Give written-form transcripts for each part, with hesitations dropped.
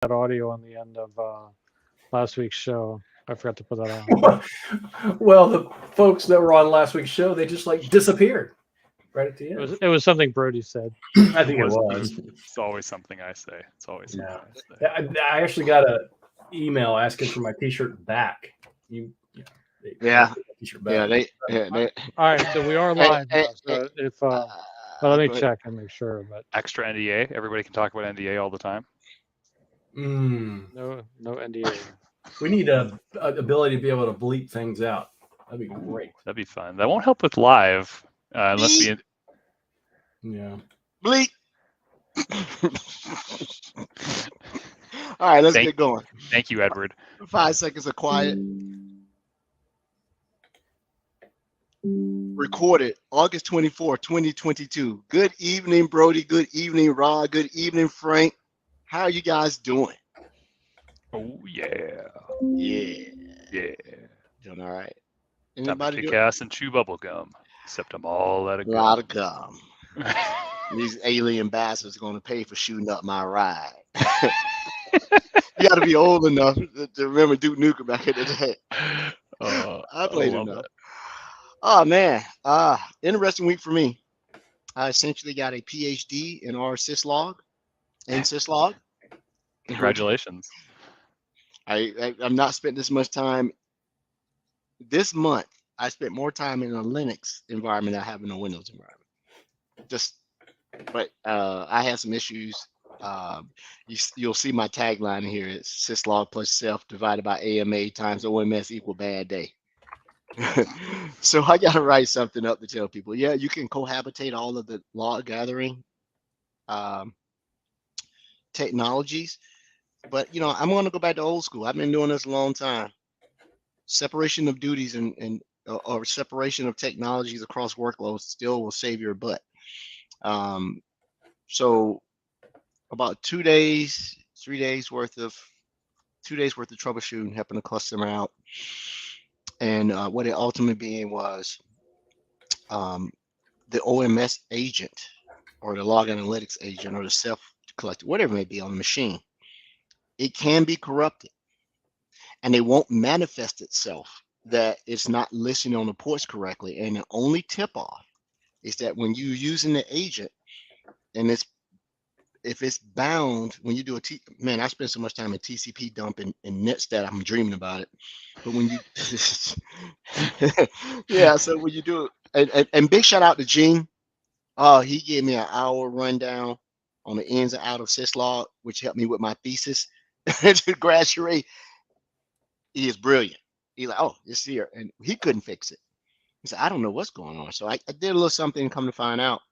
that audio on the end of last week's show. I forgot to put that on. Well, the folks that were on last week's show, they just like disappeared right at the end. It was something Brody said. I It think it was. was. It's always something I say. It's always something Yeah. I say. I actually got a email asking for my T-shirt back. They Yeah. T-shirt Yeah, back. they All right, so we are Hey, live hey, now. So if uh, well, let me go ahead. check and make sure. But Extra NDA. Everybody can talk about NDA all the time. no NDA. We need a ability to be able to bleep things out. That'd be great. That'd be fun. That won't help with live unless we. Yeah. Bleep. All right, let's Thank- get going. Thank you, Edward. 5 seconds of quiet. Recorded August 24, 2022. Good evening, Brody. Good evening, Rod. Good evening, Frank. How are you guys doing? Oh yeah, Yeah, yeah. doing all right. Time to Anybody kick doing ass and chew bubble gum. Except I'm all out of a lot gum. of gum? These alien bastards are going to pay for shooting up my ride. You got to be old enough to remember Duke Nukem back in the day. I played love enough. it. Oh man, interesting week for me. I essentially got a PhD in our syslog and syslog. Congratulations. I've not spent this much time. This month, I spent more time in a Linux environment than I have in a Windows environment. But I had some issues. You'll see my tagline here. It's syslog plus self divided by AMA times OMS equal bad day. So I got to write something up to tell people, yeah, you can cohabitate all of the log gathering technologies, but I'm going to go back to old school. I've been doing this a long time. Separation of duties and or separation of technologies across workloads still will save your butt. So about 2 days, 3 days worth of 2 days worth of troubleshooting, helping the customer out. And what it ultimately being was the OMS agent or the log analytics agent or the self collector, whatever it may be on the machine, it can be corrupted and it won't manifest itself that it's not listening on the ports correctly. And the only tip off is that when you're using the agent and if it's bound, when you do man, I spend so much time in TCP dump and Netstat, I'm dreaming about it. But when you, yeah, so when you do it, and big shout out to Gene. He gave me an hour rundown on the ins and out of syslog, which helped me with my thesis to graduate. He is brilliant. He's like, oh, it's here. And he couldn't fix it. He said, I don't know what's going on. So I did a little something and come to find out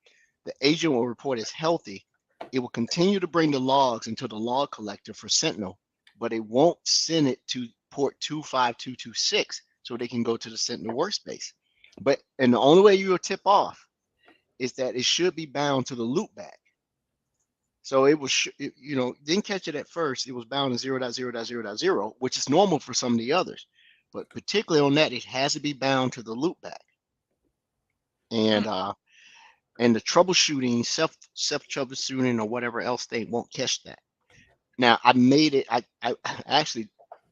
the agent will report as healthy. It will continue to bring the logs into the log collector for Sentinel, but it won't send it to port 25226 so they can go to the Sentinel workspace. And the only way you will tip off is that it should be bound to the loopback. So it was, didn't catch it at first. It was bound to 0.0.0.0, which is normal for some of the others. But particularly on that, it has to be bound to the loopback. And the troubleshooting, self troubleshooting or whatever else, they won't catch that. Now I made it. I actually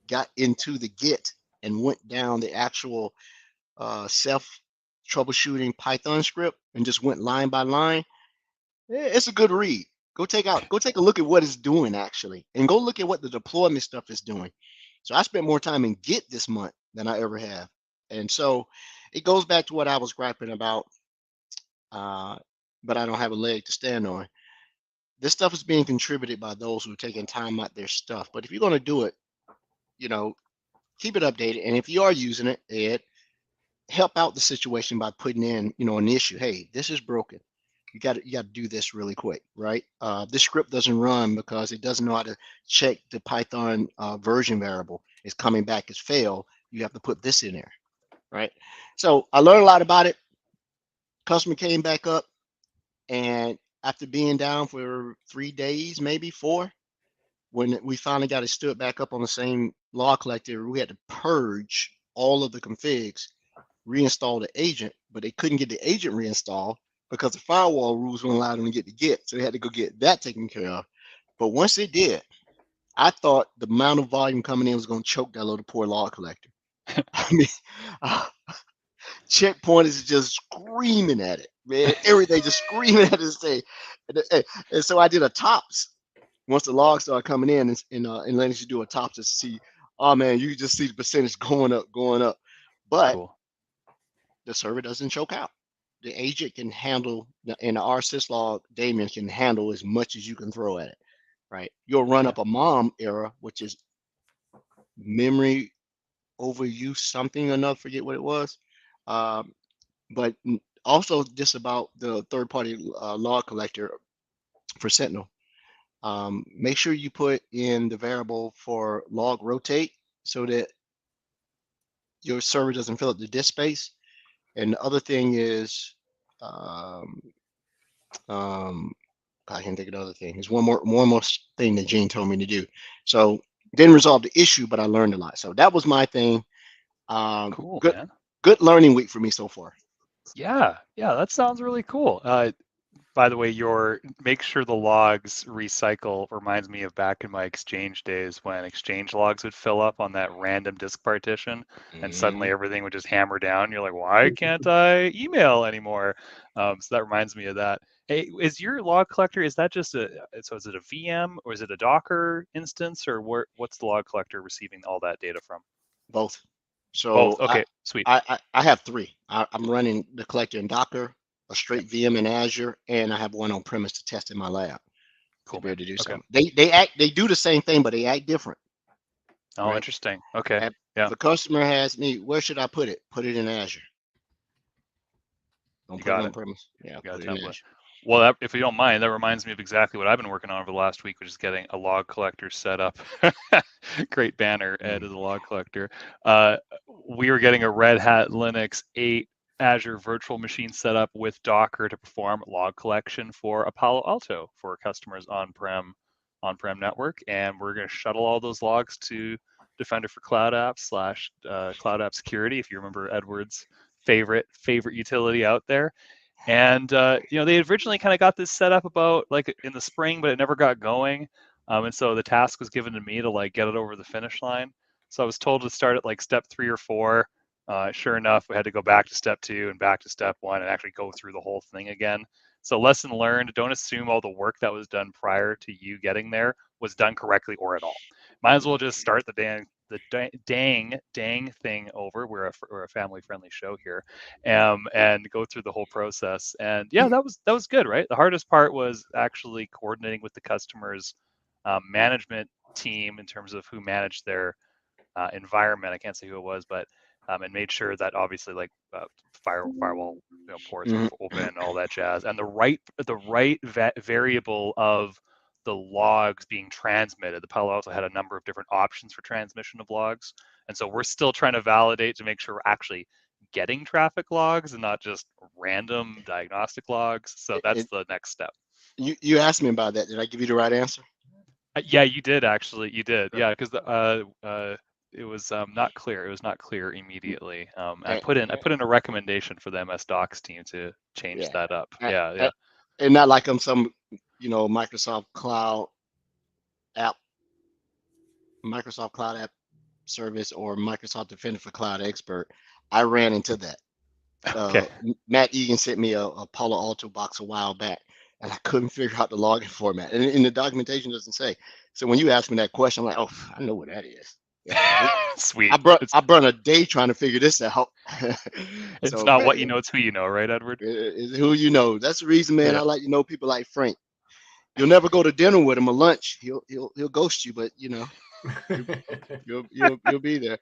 got into the Git and went down the actual self troubleshooting Python script and just went line by line. It's a good read. Go take a look at what it's doing actually, and go look at what the deployment stuff is doing. So I spent more time in Git this month than I ever have, and so it goes back to what I was griping about. But I don't have a leg to stand on. This stuff is being contributed by those who are taking time out their stuff. But if you're going to do it, keep it updated. And if you are using it, Ed, help out the situation by putting in, an issue. Hey, this is broken. You got to do this really quick, right? This script doesn't run because it doesn't know how to check the Python version variable. It's coming back as failed. You have to put this in there, right? So I learned a lot about it. Customer came back up, and after being down for 3 days, maybe 4, when we finally got it stood back up on the same log collector, we had to purge all of the configs, reinstall the agent, but they couldn't get the agent reinstalled because the firewall rules wouldn't allow them to get the Git. So they had to go get that taken care of. But once they did, I thought the amount of volume coming in was going to choke that little poor log collector. I mean, uh, Checkpoint is just screaming at it, man. Everything just screaming at this thing. And so I did a tops once the logs started coming in, and letting you do a tops to see. Oh man, you just see the percentage going up. But Cool. the server doesn't choke out. The agent can handle, and the RSys log daemon can handle as much as you can throw at it, right? You'll run up a mom error, which is memory overuse something or another, forget what it was. But also just about the third-party log collector for Sentinel. Make sure you put in the variable for log rotate so that your server doesn't fill up the disk space. And the other thing is, I can't think of the other thing. There's one more thing that Gene told me to do. So didn't resolve the issue, but I learned a lot. So that was my thing. Cool, good, man. good learning week for me so far. Yeah, that sounds really cool. By the way, make sure the logs recycle reminds me of back in my Exchange days when Exchange logs would fill up on that random disk partition, and suddenly everything would just hammer down. You're like, why can't I email anymore? So that reminds me of that. Hey, is your log collector, is that just is it a VM or is it a Docker instance, or what's the log collector receiving all that data from? Both. So Both. Okay, sweet. I have three. I'm running the collector in Docker, a straight VM in Azure, and I have one on premise to test in my lab. Cool. To be able to do Okay. something. They do the same thing, but they act different. Oh, Right. interesting. Okay. If Yeah. the customer has me, where should I put it? Put it in Azure. Don't You put it got on it. premise. Yeah, got put a it in template. Azure. Well, if you don't mind, that reminds me of exactly what I've been working on over the last week, which is getting a log collector set up. Great banner, Ed, as a log collector. We were getting a Red Hat Linux 8 Azure virtual machine set up with Docker to perform log collection for a Palo Alto for customers on-prem network, and we're going to shuttle all those logs to Defender for Cloud Apps / Cloud App Security, if you remember Edward's favorite utility out there. And they originally kind of got this set up about like in the spring, but it never got going. And so the task was given to me to like get it over the finish line. So I was told to start at like step 3 or 4. Sure enough, we had to go back to step 2 and back to step 1 and actually go through the whole thing again. So lesson learned: don't assume all the work that was done prior to you getting there was done correctly or at all. Might as well just start the dang thing over. We're a family-friendly show here, and go through the whole process. And yeah, that was good, right? The hardest part was actually coordinating with the customer's management team in terms of who managed their environment. I can't say who it was, but and made sure that obviously like firewall ports were open and all that jazz, and the right variable of the logs being transmitted. The Palo Alto had a number of different options for transmission of logs, and so we're still trying to validate to make sure we're actually getting traffic logs and not just random diagnostic logs. So that's the next step. You asked me about that. Did I give you the right answer? Yeah, you did actually. You did. Yeah, because it was not clear. It was not clear immediately. I put in a recommendation for the MS Docs team to change that up. Yeah. And not like I'm some Microsoft Cloud app service or Microsoft Defender for Cloud expert. I ran into that. Okay. Matt Egan sent me a Palo Alto box a while back, and I couldn't figure out the login format. And the documentation doesn't say. So when you asked me that question, I'm like, oh, I know what that is. Sweet. I burned a day trying to figure this out. It's not what you know, it's who you know, right, Edward? It's who you know. That's the reason, man. I like to know people like Frank. You'll never go to dinner with him or lunch. He'll ghost you, but you'll be there.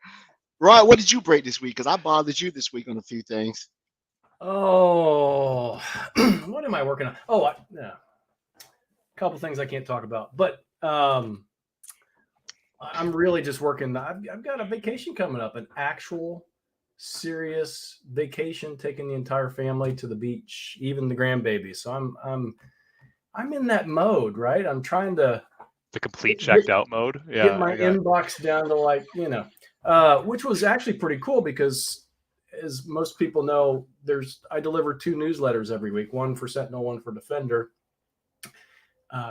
Rod, what did you break this week? Because I bothered you this week on a few things. Oh, what am I working on? Oh, a couple things I can't talk about, but I'm really just working. I've got a vacation coming up, an actual serious vacation, taking the entire family to the beach, even the grandbaby. So I'm in that mode, right? I'm trying to the complete checked out mode. Yeah, get my inbox down to like, which was actually pretty cool because, as most people know, I deliver 2 newsletters every week, one for Sentinel, one for Defender.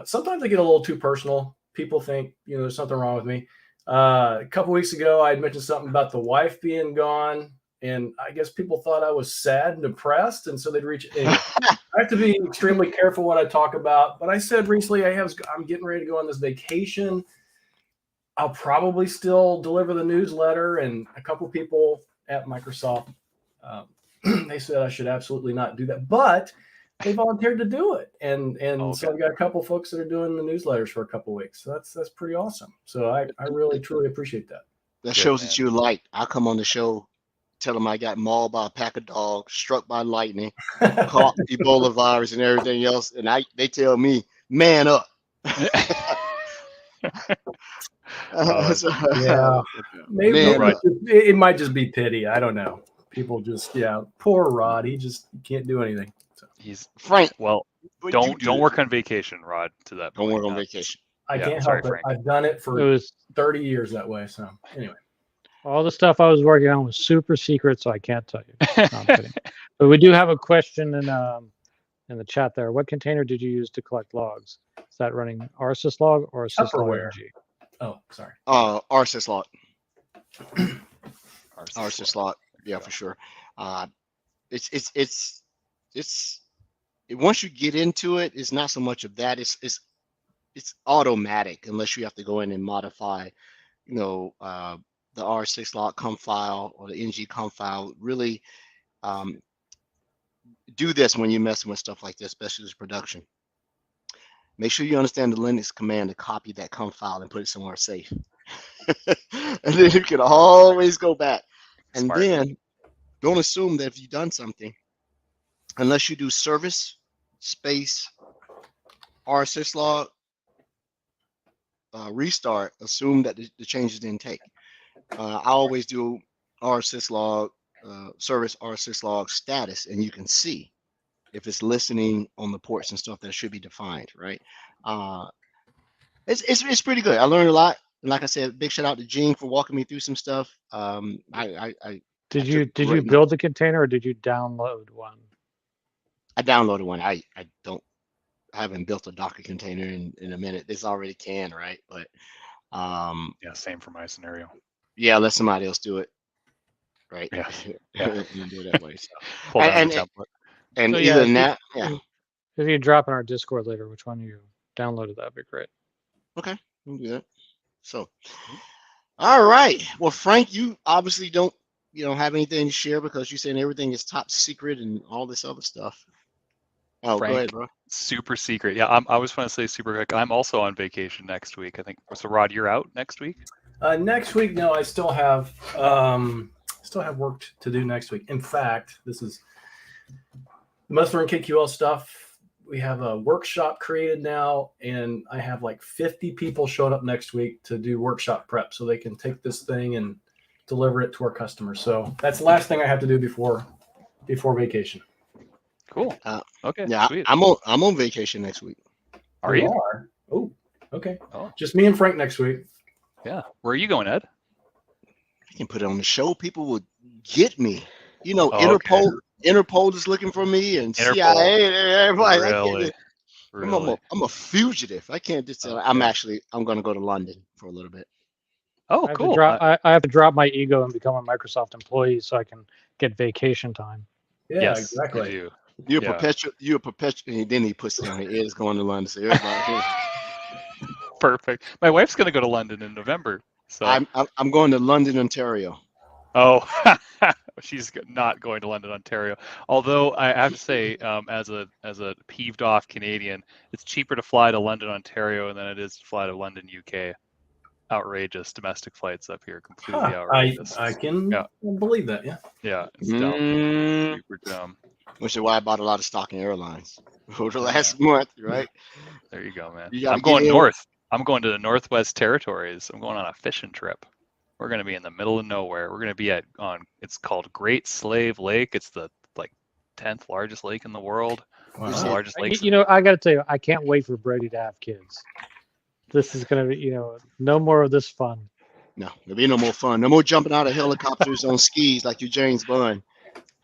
Sometimes I get a little too personal people think, there's something wrong with me. A couple weeks ago, I had mentioned something about the wife being gone, and I guess people thought I was sad and depressed, and so they'd reach. Anyway, I have to be extremely careful what I talk about. But I said recently, I'm getting ready to go on this vacation. I'll probably still deliver the newsletter, and a couple people at Microsoft, they said I should absolutely not do that, but they volunteered to do it, and so I've got a couple folks that are doing the newsletters for a couple weeks. So that's pretty awesome. So I really truly appreciate that. That shows that you like. I come on the show, tell them I got mauled by a pack of dogs, struck by lightning, caught Ebola virus and everything else, and they tell me, man up. Yeah, maybe it might just be pity. I don't know. People just poor Rod. He just can't do anything. So. He's Frank. Well, don't work on vacation, Rod. To that point. Don't work on vacation. I can't help it. Frank. I've done it for 30 years that way. So anyway, all the stuff I was working on was super secret, so I can't tell you. No, I'm kidding. But we do have a question in the chat there. What container did you use to collect logs? Is that running rsyslog or syslog? Oh, sorry. rsyslog. rsyslog. Yeah, for sure. It's once you get into it, it's not so much of that. It's automatic unless you have to go in and modify, the r/syslog conf file or the ng conf file. Really do this when you're messing with stuff like this, especially with production. Make sure you understand the Linux command to copy that conf file and put it somewhere safe. And then you can always go back. And Smart. then don't assume that if you've done something, unless you do service space r/syslog restart, assume that the changes didn't take. I always do r/syslog service r/syslog status, and you can see if it's listening on the ports and stuff that should be defined, right? It's pretty good. I learned a lot. And like I said, big shout out to Gene for walking me through some stuff. Did you build the container or did you download one? I downloaded one. I haven't built a Docker container in a minute. It's already canned, right? But same for my scenario. Yeah, let somebody else do it. Right. Yeah. You do it that way. So. Pull down the template. And So, either than that, yeah. If you drop in our Discord later, which one you downloaded, that'd be great. Okay, we can do that. So, all right. Well, Frank, you obviously don't, have anything to share because you're saying everything is top secret and all this other stuff. Oh, Frank, go ahead, bro. Super secret. Yeah, I was going to say super quick. I'm also on vacation next week. I think. So, Rod, you're out next week? Next week, no, I still have work to do next week. In fact, this is the Must Learn KQL stuff. We have a workshop created now, and I have like 50 people showing up next week to do workshop prep so they can take this thing and deliver it to our customers. So that's the last thing I have to do before vacation. Cool. Okay. Yeah, sweet. I'm on vacation next week. Are you? Oh, okay. Oh. Just me and Frank next week. Yeah. Where are you going, Ed? I can put it on the show. People would get me. Okay. Interpol is looking for me, and Interpol. CIA and everybody. Really? I'm a fugitive. I can't just. Okay. I'm going to go to London for a little bit. Oh, I have cool. to drop, I have to drop my ego and become a Microsoft employee so I can get vacation time. Yeah, yes, exactly. I do. You're Yeah. a perpetual. And then he puts it on here. Ed's going to London. So everybody. Perfect. My wife's going to go to London in November. So I'm going to London, Ontario. Oh, she's not going to London, Ontario. Although I have to say, as a peeved off Canadian, it's cheaper to fly to London, Ontario than it is to fly to London, UK. Outrageous domestic flights up here, completely outrageous. I can believe that. Yeah. Yeah, it's dumb. Super dumb. Which is why I bought a lot of stock in airlines over the last month, right? There you go, man. You gotta I'm going get in. north. I'm going to the Northwest Territories. I'm going on a fishing trip. We're going to be in the middle of nowhere. We're going to be it's called Great Slave Lake. It's the 10th largest lake in the world. Wow. It's the largest lake. I got to tell you, I can't wait for Brady to have kids. This is going to be, no more of this fun. No, there'll be no more fun. No more jumping out of helicopters on skis like you James Bond.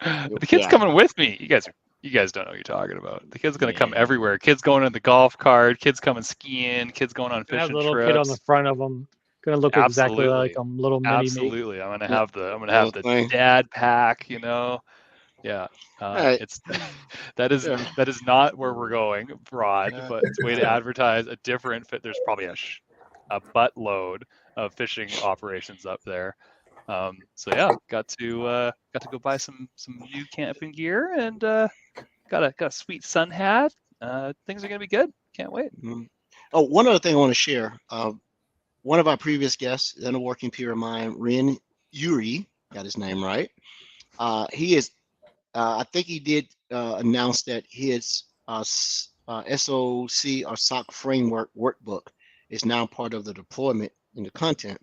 The kid's coming with me. You guys are You guys don't know what you're talking about. The kid's gonna come Yeah. everywhere. Kids going in the golf cart. Kids coming skiing. Kids going on That fishing little trips. kid on the front of them, gonna look exactly like Absolutely. a little mini me. Absolutely. I'm gonna Yeah. have the Little thing. dad pack. Yeah. Right. It's that is Yeah. that is not where we're going, broad, Yeah. but it's a way to advertise a different fit. There's probably a buttload of fishing operations up there. So yeah, got to go buy some new camping gear and got a sweet sun hat. Things are gonna be good. Can't wait. Mhm. Oh, one other thing I want to share. One of our previous guests, and a working peer of mine, Ren Yuri, got his name right. He is. I think he did announce that his SOC or SOC framework workbook is now part of the deployment in the content.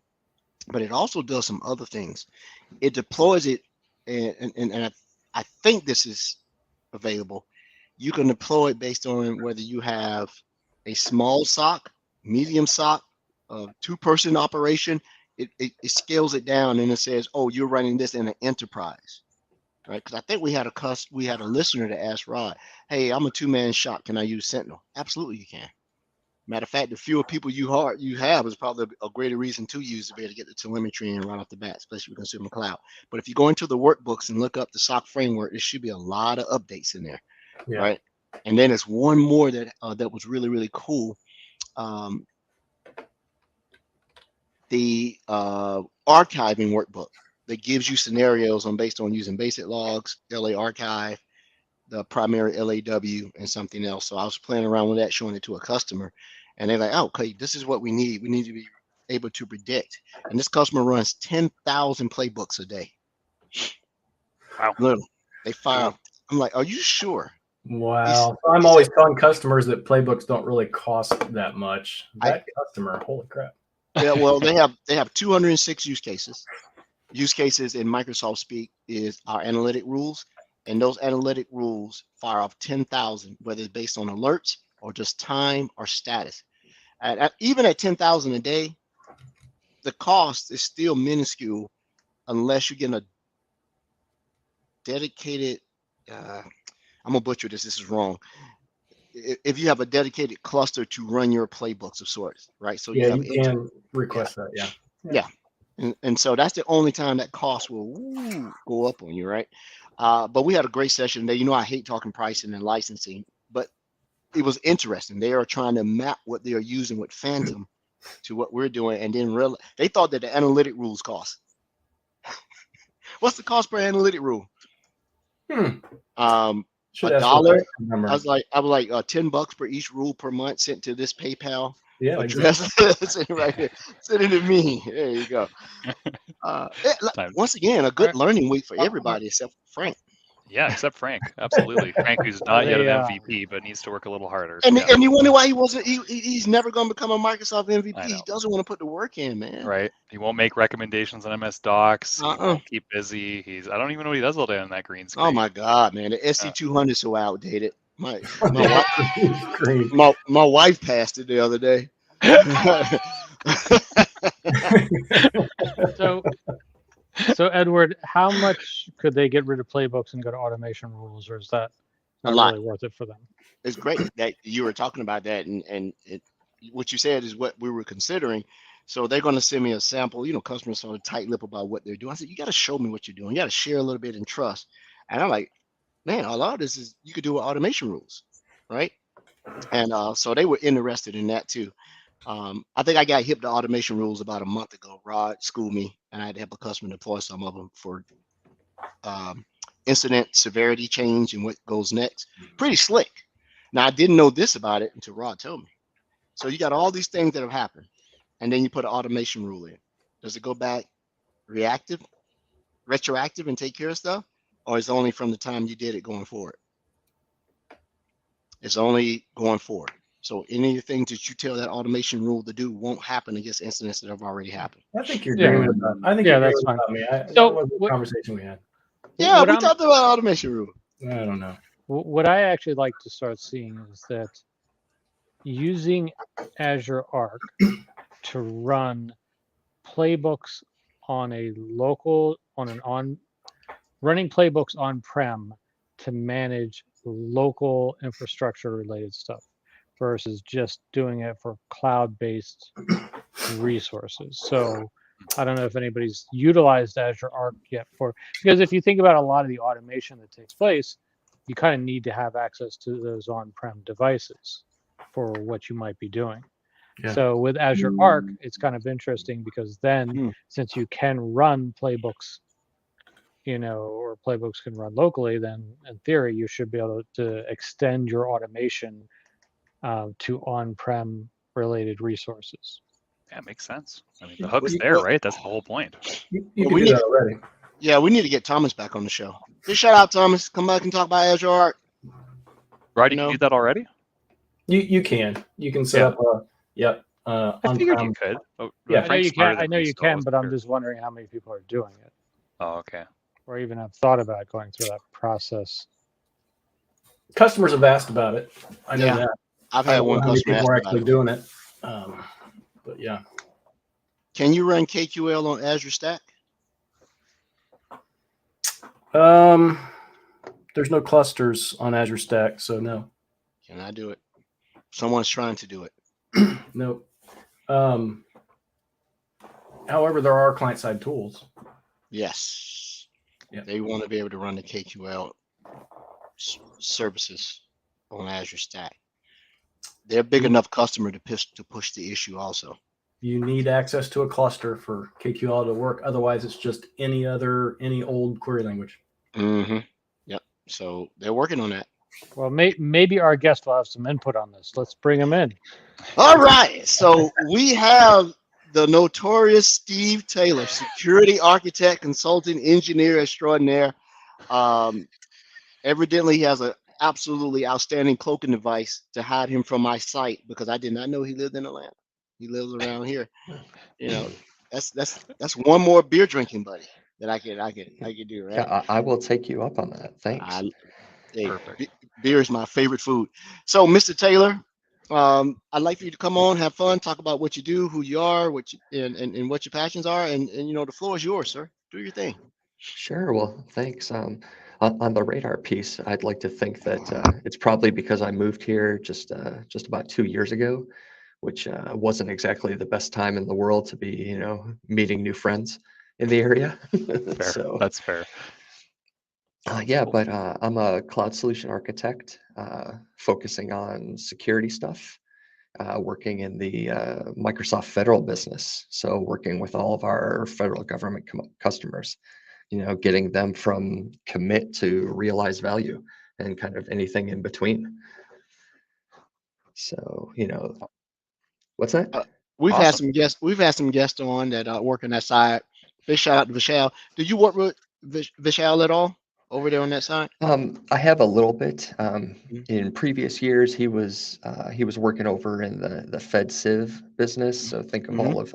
But it also does some other things. It deploys it, and I think this is available. You can deploy it based on whether you have a small SOC, medium SOC, two-person operation. It scales it down and it says, "Oh, you're running this in an enterprise." Right? Because I think we had a listener that asked Rod, "Hey, I'm a two-man shop. Can I use Sentinel?" Absolutely, you can. Matter of fact, the fewer people you have is probably a greater reason to use to be able to get the telemetry and right off the bat, especially with Consumer Cloud. But if you go into the workbooks and look up the SOC framework, there should be a lot of updates in there, Yeah. right? And then there's one more that was really, really cool. The archiving workbook that gives you scenarios based on using basic logs, LA archive, the primary LAW, and something else. So I was playing around with that, showing it to a customer, and they're like, "Oh, okay, this is what we need. We need to be able to predict." And this customer runs 10,000 playbooks a day. Wow. Literally, they fire. I'm like, "Are you sure?" Wow. So I'm always telling customers that playbooks don't really cost that much. That customer, holy crap. Yeah, well, they have 206 use cases. Use cases in Microsoft speak is our analytic rules, and those analytic rules fire off 10,000, whether it's based on alerts or just time or status. And even at 10,000 a day, the cost is still minuscule unless you get a dedicated. I'm gonna butcher this. This is wrong. If you have a dedicated cluster to run your playbooks of sorts, right? So Yeah, you can request that. Yeah. Yeah. And so that's the only time that cost will go up on you, right? But we had a great session there. I hate talking pricing and licensing, but it was interesting. They are trying to map what they are using with Phantom to what we're doing, and then they thought that the analytic rules cost. What's the cost per analytic rule? Should $1. ask I was like $10 per each rule per month sent to this PayPal. Yeah, address. Sitting right here, sitting to me. There you go. Once again, a good learning week for everybody except Frank. Yeah, except Frank. Absolutely. Frank, who's not yet an MVP, but needs to work a little harder. And you wonder why he wasn't. He's never going to become a Microsoft MVP. He doesn't want to put the work in, man. Right. He won't make recommendations on MS Docs. He won't keep busy. I don't even know what he does all day on that green screen. Oh my God, man! The SC200 is so outdated. My wife passed it the other day. So Edward, how much could they get rid of playbooks and go to automation rules, or is that not really worth it for them? It's great that you were talking about that, and what you said is what we were considering. So they're going to send me a sample. Customers sort of tight-lipped about what they're doing. I said, "You got to show me what you're doing. You got to share a little bit and trust." And I'm like, "Man, a lot of this is you could do with automation rules, right?" And so they were interested in that too. I think I got hip to automation rules about a month ago. Rod schooled me, and I had to help a customer deploy some of them for incident severity change and what goes next. Pretty slick. Now, I didn't know this about it until Rod told me. So you got all these things that have happened, and then you put an automation rule in. Does it go back retroactive, and take care of stuff? Or is it only from the time you did it going forward? It's only going forward. So any of the things that you tell that automation rule to do won't happen against incidents that have already happened. I think you're dreaming about. I think that's fine. That was the conversation we had. Yeah, we talked about automation rule. I don't know. What I actually like to start seeing is that using Azure Arc to run playbooks running playbooks on-prem to manage local infrastructure related stuff versus just doing it for cloud-based resources. So I don't know if anybody's utilized Azure Arc yet because if you think about a lot of the automation that takes place, you kind of need to have access to those on-prem devices for what you might be doing. Yeah. So with Azure Arc, it's kind of interesting because then since you can run playbooks, or playbooks can run locally, then in theory, you should be able to extend your automation to on-prem related resources. Yeah, makes sense. I mean, the hook's there, right? That's the whole point. You Well, can we do need- that already. Yeah, we need to get Thomas back on the show. Just shout out, Thomas. Come back and talk about Azure Arc. Rod, you No. can do that already? You can set Yeah. up a I figured you on-prem. could. Oh, Yeah. I know Frank's you smarter can. I than know me, you so I can, wasn't but I'm sure. just wondering how many people are doing it, Oh, okay. or even have thought about going through that process. Customers have asked about it. I know Yeah. that. I've I had don't know one how many customer people are ask about actually it. doing it. But yeah. Can you run KQL on Azure Stack? There's no clusters on Azure Stack, so no. Can I do it? Someone's trying to do it. Nope. However, there are client-side tools. Yes. Yeah. They want to be able to run the KQL services on Azure Stack. They're a big enough customer to push the issue also. You need access to a cluster for KQL to work. Otherwise, it's just any old query language. Mm-hmm. Yep. So they're working on that. Well, maybe our guest will have some input on this. Let's bring him in. All right. So we have the notorious Steve Taylor, security architect, consultant, engineer extraordinaire. Evidently, he has an absolutely outstanding cloaking device to hide him from my sight because I did not know he lived in Atlanta. He lives around here. That's one more beer drinking buddy that I could do, right? Yeah, I will take you up on that. Thanks. Hey, Perfect. beer is my favorite food. So, Mr. Taylor, I'd like for you to come on, have fun, talk about what you do, who you are, and what your passions are, and the floor is yours, sir. Do your thing. Sure. Well, thanks. On the radar piece, I'd like to think that it's probably because I moved here just about 2 years ago, which wasn't exactly the best time in the world to be, meeting new friends in the area. Fair. So That's fair. but I'm a cloud solution architect, focusing on security stuff, working in the Microsoft federal business. So working with all of our federal government customers, getting them from commit to realize value and kind of anything in between. So, what's that? We've had Awesome. some guests. We've had some guests on that work on that side. Big shout out to Vishal. Did you work with Vishal at all over there on that side? I have a little bit. In previous years, he was working over in the Fed Civ business. So think of all of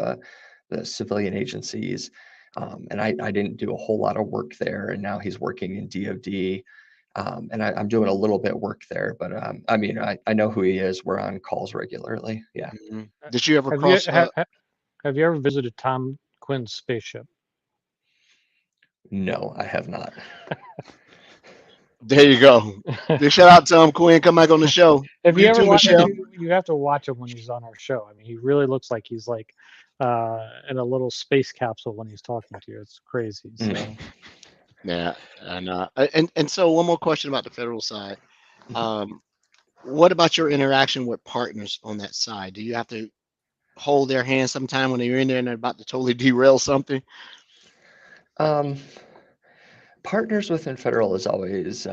the civilian agencies. And I didn't do a whole lot of work there. And now he's working in DoD. And I'm doing a little bit work there. But I know who he is. We're on calls regularly. Yeah. Did you ever Have cross? you have you ever visited Tom Quinn's spaceship? No, I have not. There you go. Big shout out to Tom Quinn. Come back on the show. Have you You ever too, watched? Michelle. You have to watch him when he's on our show. I mean, he really looks like he's like in a little space capsule when he's talking to you. It's crazy. So. Yeah, and so one more question about the federal side. What about your interaction with partners on that side? Do you have to hold their hand sometime when they're in there and they're about to totally derail something? Partners within federal is always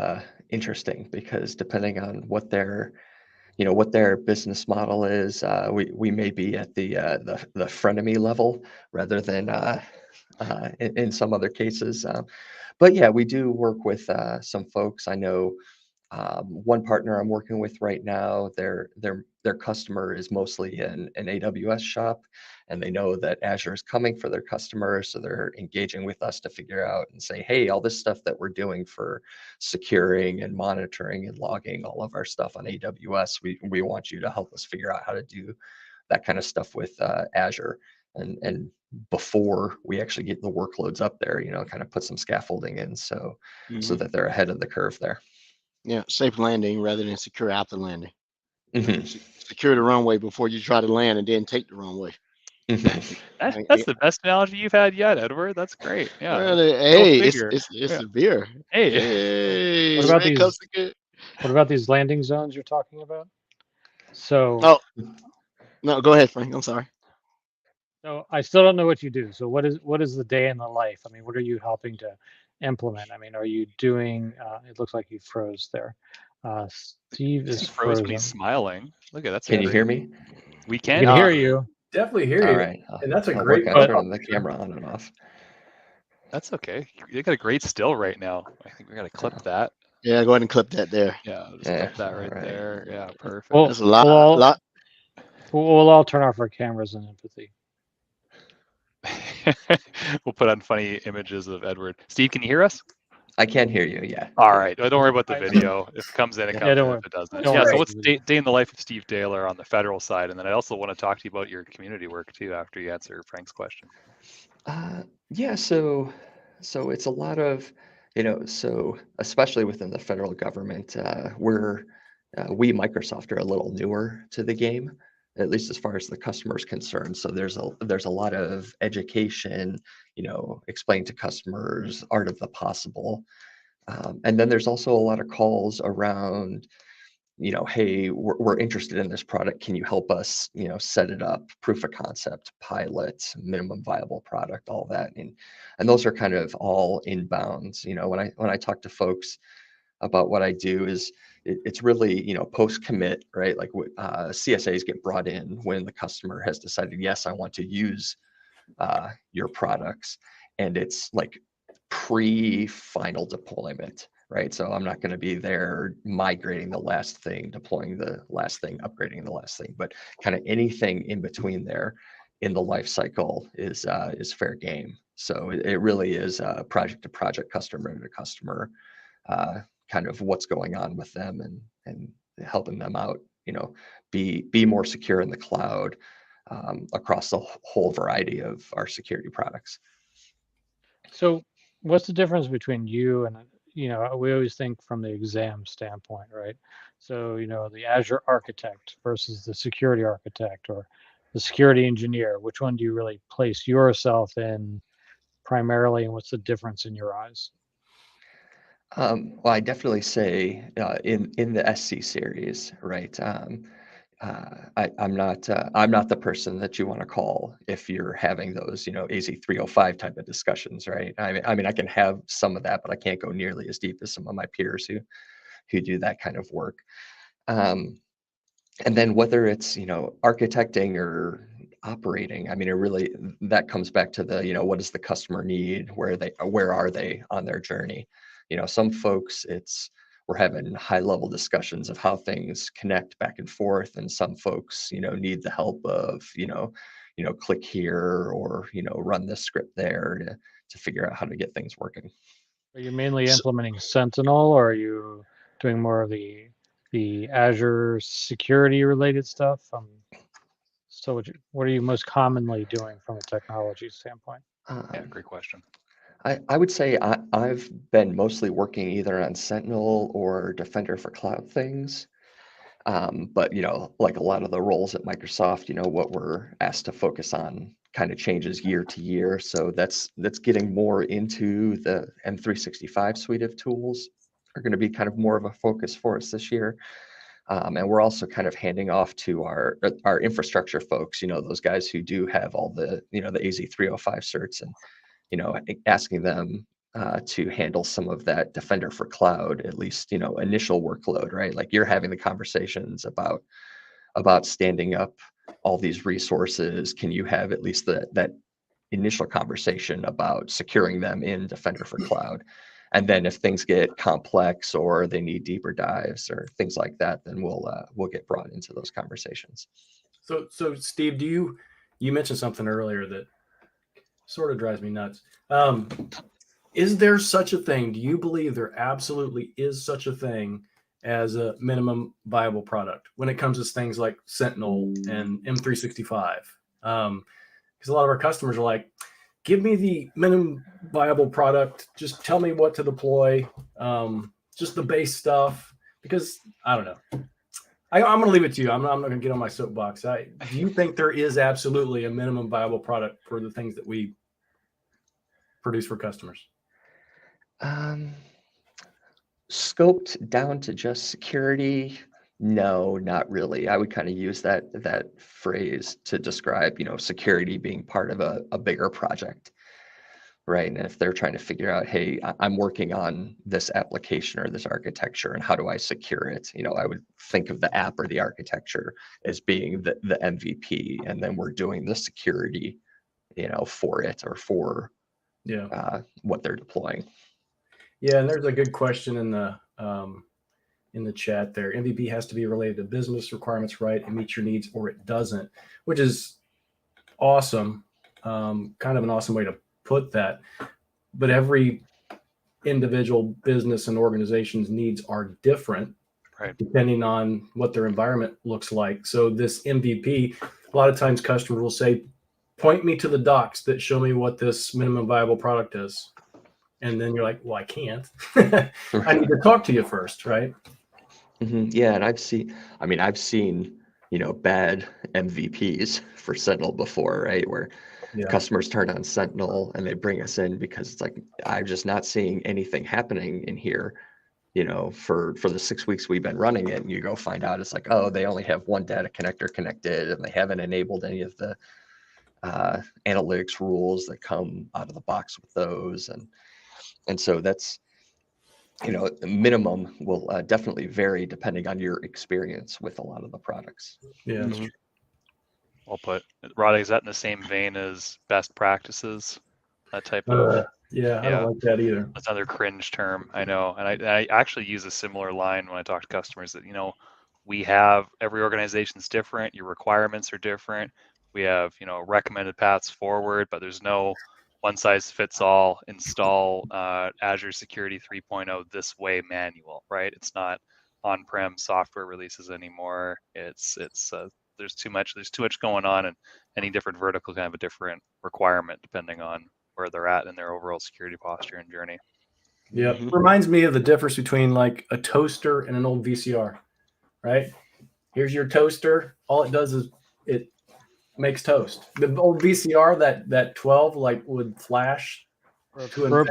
interesting because depending on what their business model is, we may be at the frenemy level rather than in some other cases. But yeah, we do work with some folks. I know one partner I'm working with right now, their customer is mostly an AWS shop, and they know that Azure is coming for their customers, so they're engaging with us to figure out and say, hey, all this stuff that we're doing for securing and monitoring and logging all of our stuff on AWS, we want you to help us figure out how to do that kind of stuff with Azure. And before we actually get the workloads up there, kind of put some scaffolding in so that they're ahead of the curve there. Yeah, safe landing rather than secure after landing. Mhm, Secure the runway before you try to land and then take the runway. mhm. That's the best analogy you've had yet, Edward. That's great. Yeah. Well, Go hey, figure. it's Yeah. severe. Hey. Hey, What about man, these? comes good. What about these landing zones you're talking about? So, Oh no, go ahead, Frank. I'm sorry. so I still don't know what you do. So what is the day in the life? I mean, what are you helping to implement? I mean, are you doing? It looks like you froze there. Steve is He froze, but he's frozen. smiling. Look at that's Can you great. hear me? We I can can hear hear you. you. Definitely hear All you. right. And that's a I'll great work on But turning the camera on and off. That's okay. You got a great still right now. I think we got to clip that. Yeah, go ahead and clip that there. Yeah, just Yeah, clip that all right right. there. Yeah, perfect. we'll That's a lot. we'll all, lot. we'll all turn off our cameras in empathy. We'll put on funny images of Edward. Steve, can you hear us? I can hear you. Yeah. All right. Don't worry about the I- video. If it comes in, it Yeah, comes don't in. worry. If it doesn't, Don't yeah. worry So about what's the video. day in the life of Steve Taylor on the federal side? And then I also want to talk to you about your community work too after you answer Frank's question. Yeah. So it's a lot of, so especially within the federal government, we Microsoft are a little newer to the game, at least as far as the customer is concerned. So there's a lot of education, explain to customers art of the possible. And then there's also a lot of calls around, hey, we're interested in this product. Can you help us, set it up, proof of concept, pilot, minimum viable product, all that. And those are kind of all inbounds. When I talk to folks about what I do is it's really, post commit, right? Like CSAs get brought in when the customer has decided, yes, I want to use your products, and it's like pre-final deployment, right? So I'm not going to be there migrating the last thing, deploying the last thing, upgrading the last thing, but kind of anything in between there in the life cycle is fair game. So it really is project to project, customer to customer, kind of what's going on with them and helping them out. Be more secure in the cloud across the whole variety of our security products. So what's the difference between you and, we always think from the exam standpoint, right? So, the Azure architect versus the security architect or the security engineer, which one do you really place yourself in primarily, and what's the difference in your eyes? Well, I definitely say in the SC series, right? I'm not the person that you want to call if you're having those, AZ305 type of discussions, right? I mean, I can have some of that, but I can't go nearly as deep as some of my peers who do that kind of work. And then whether it's, architecting or operating, I mean, it really, that comes back to the, what does the customer need? Where are they on their journey? Some folks, we're having high level discussions of how things connect back and forth. And some folks, need the help of, click here or, run this script there to figure out how to get things working. Are you mainly So- implementing Sentinel, or are you doing more of the Azure security related stuff? So what are you most commonly doing from a technology standpoint? Yeah, Um, great question. I would say I've been mostly working either on Sentinel or Defender for Cloud things. But, like a lot of the roles at Microsoft, what we're asked to focus on kind of changes year to year. So that's getting more into the M365 suite of tools are going to be kind of more of a focus for us this year. And we're also kind of handing off to our infrastructure folks, those guys who do have all the, the AZ305 certs and, asking them to handle some of that Defender for Cloud, at least, initial workload, right? Like you're having the conversations about standing up all these resources. Can you have at least that initial conversation about securing them in Defender for Cloud? And then if things get complex or they need deeper dives or things like that, then we'll get brought into those conversations. So Steve, you mentioned something earlier that sort of drives me nuts. Is there such a thing? Do you believe there absolutely is such a thing as a minimum viable product when it comes to things like Sentinel and M365? Because a lot of our customers are like, give me the minimum viable product. Just tell me what to deploy. Just the base stuff. because I don't know. I'm going to leave it to you. I'm not going to get on my soapbox. Do you think there is absolutely a minimum viable product for the things that we produce for customers? Scoped down to just security, no, not really. I would kind of use that phrase to describe, security being part of a bigger project, right? And if they're trying to figure out, hey, I'm working on this application or this architecture, and how do I secure it? I would think of the app or the architecture as being the MVP, and then we're doing the security, for it or for what they're deploying. Yeah, and there's a good question in the chat there. MVP has to be related to business requirements, right? It meets your needs or it doesn't, which is awesome. Kind of an awesome way to put that. But every individual business and organization's needs are different, Right. depending on what their environment looks like. So this MVP, a lot of times customers will say, point me to the docs that show me what this minimum viable product is. And then you're like, well, I can't. I need to talk to you first, right? Mm-hmm. Yeah, and I've seen bad MVPs for Sentinel before, right? Where customers turn on Sentinel and they bring us in because it's like, I'm just not seeing anything happening in here, for the 6 weeks we've been running it. And you go find out it's like, oh, they only have one data connector connected and they haven't enabled any of the analytics rules that come out of the box with those. And so that's, the minimum will definitely vary depending on your experience with a lot of the products. Yeah. Mm-hmm. Well put. Rod, is that in the same vein as best practices? That type of I don't like that either. That's another cringe term, I know. And I actually use a similar line when I talk to customers that, we have, every organization's different, your requirements are different. We have, recommended paths forward, but there's no one size fits all install Azure Security 3.0 this way manual, right? It's not on-prem software releases anymore. There's too much going on, and any different vertical can have a different requirement depending on where they're at in their overall security posture and journey. Yeah. Mm-hmm. Reminds me of the difference between like a toaster and an old VCR, right? Here's your toaster. All it does is it makes toast. The old VCR, that 12 would flash.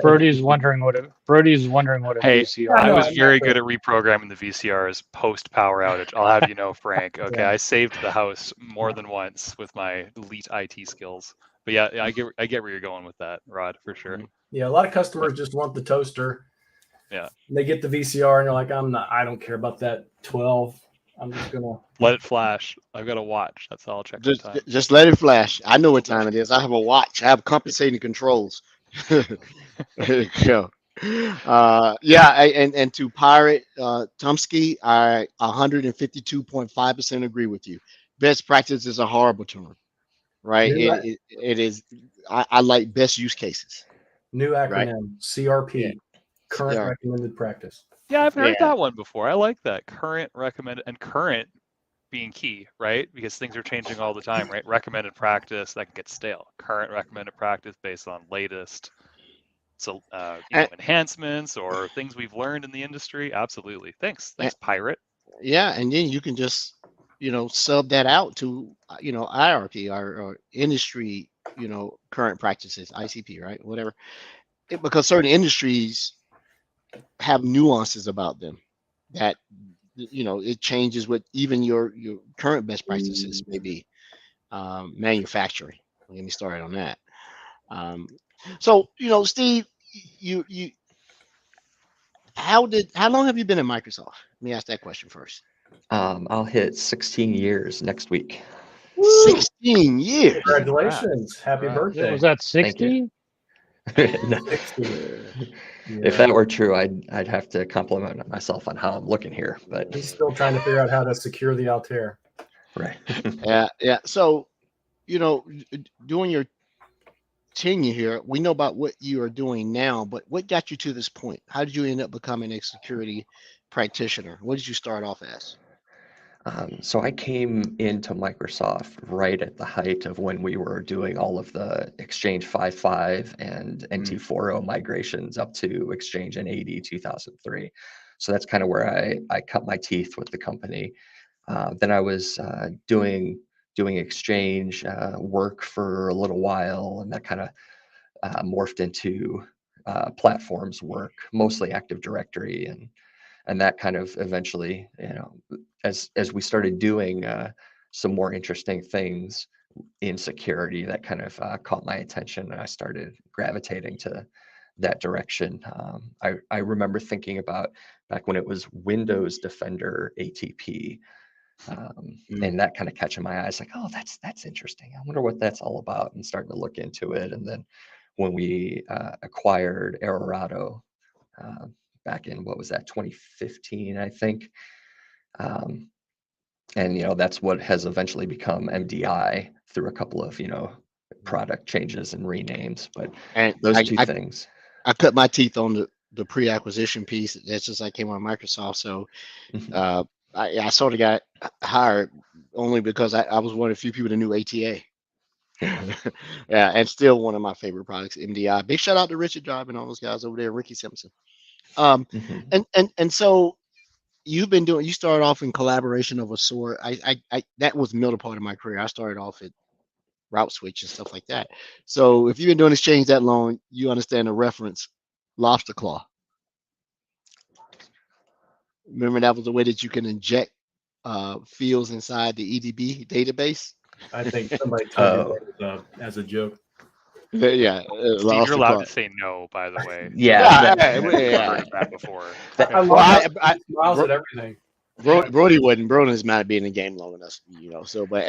Brody's wondering what a VCR. I was very good at reprogramming the VCRs post power outage. I'll have you know, Frank. Okay, I saved the house more than once with my elite IT skills. But yeah, I get where you're going with that, Rod, for sure. Yeah, a lot of customers just want the toaster. Yeah, they get the VCR and they're like, I don't care about that 12. I'm just gonna let it flash. I've got a watch. That's all. I'll check the time. Just let it flash. I know what time it is. I have a watch. I have compensating controls. There you go. And to Pirate Tumsky, I 152.5% agree with you. Best practice is a horrible term, right? It is. I like best use cases. New acronym, right? CRP, current recommended practice. Yeah, I've heard that one before. I like that. Current recommended, and current being key, right? Because things are changing all the time, right? Recommended practice, that can get stale. Current recommended practice based on latest enhancements or things we've learned in the industry. Absolutely. Thanks, Pirate. Yeah, and then you can just, sub that out to, IRP or industry, current practices, ICP, right? Whatever. Because certain industries have nuances about them that it changes what even your current best practices may be. Manufacturing, let me start on that. So Steve, you how long have you been at Microsoft? Let me ask that question first. I'll hit 16 years next week. 16 years. Congratulations. Happy birthday. Was that 60? No. If that were true, I'd have to compliment myself on how I'm looking here. But he's still trying to figure out how to secure the Altair. Right. Yeah. So, doing your tenure here, we know about what you are doing now, but what got you to this point? How did you end up becoming a security practitioner? What did you start off as? So I came into Microsoft right at the height of when we were doing all of the Exchange 5.5 and NT 4.0 migrations up to Exchange N80 2003. So that's kind of where I cut my teeth with the company. Then I was doing Exchange work for a little while, and that kind of morphed into platforms work, mostly Active Directory, and that kind of eventually, as we started doing some more interesting things in security, that kind of caught my attention, and I started gravitating to that direction. I remember thinking about back when it was Windows Defender ATP, and that kind of catching my eyes, like, oh, that's interesting. I wonder what that's all about, and starting to look into it. And then when we acquired Aerorado back in, what was that, 2015, I think. And that's what has eventually become MDI through a couple of product changes and renames. But And those two things. I cut my teeth on the pre-acquisition piece. That's just I came on Microsoft, so I sort of got hired only because I was one of the few people that knew ATA. Yeah, and still one of my favorite products, MDI. Big shout out to Richard Drive and all those guys over there, Ricky Simpson. And so you started off in collaboration of a sort. I that was the middle part of my career. I started off at Route Switch and stuff like that. So if you've been doing Exchange that long, you understand the reference lobster claw. Remember that was the way that you can inject fields inside the EDB database. I think somebody told me that as a joke. Yeah, Steve, you're allowed to say no, by the way. Yeah. Covered that before. I love I smiles at everything. Brody wouldn't. Broden's not been in the game long enough, So, but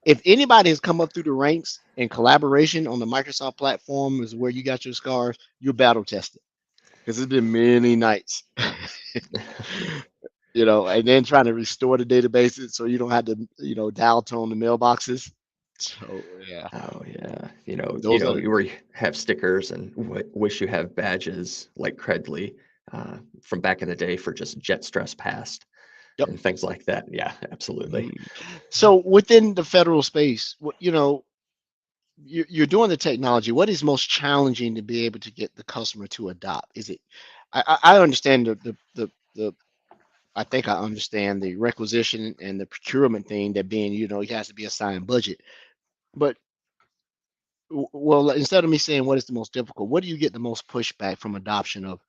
if anybody has come up through the ranks in collaboration on the Microsoft platform is where you got your scars, you're battle tested, because it's been many nights, and then trying to restore the databases so you don't have to, dial tone the mailboxes. So yeah. Oh yeah. You have stickers and wish you have badges like Credly from back in the day for just jet stress past. Yep. And things like that. Yeah, absolutely. So within the federal space, you're doing the technology. What is most challenging to be able to get the customer to adopt? Is it? I understand the I think I understand the requisition and the procurement thing, that being, it has to be assigned budget. But well, instead of me saying what is the most difficult, what do you get the most pushback from adoption of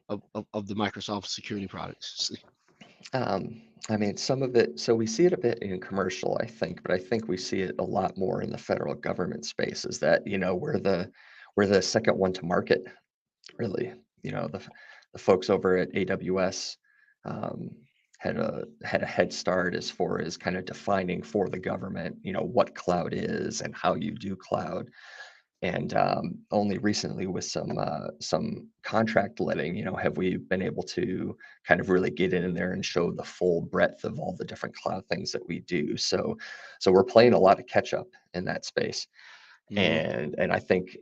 the Microsoft security products? I mean, some of it, so we see it a bit in commercial, I think, but I think we see it a lot more in the federal government space, is that, we're the second one to market, really. The folks over at AWS had a head start as far as kind of defining for the government, what cloud is and how you do cloud. And only recently with some contract letting, have we been able to kind of really get in there and show the full breadth of all the different cloud things that we do. So we're playing a lot of catch up in that space. And I think,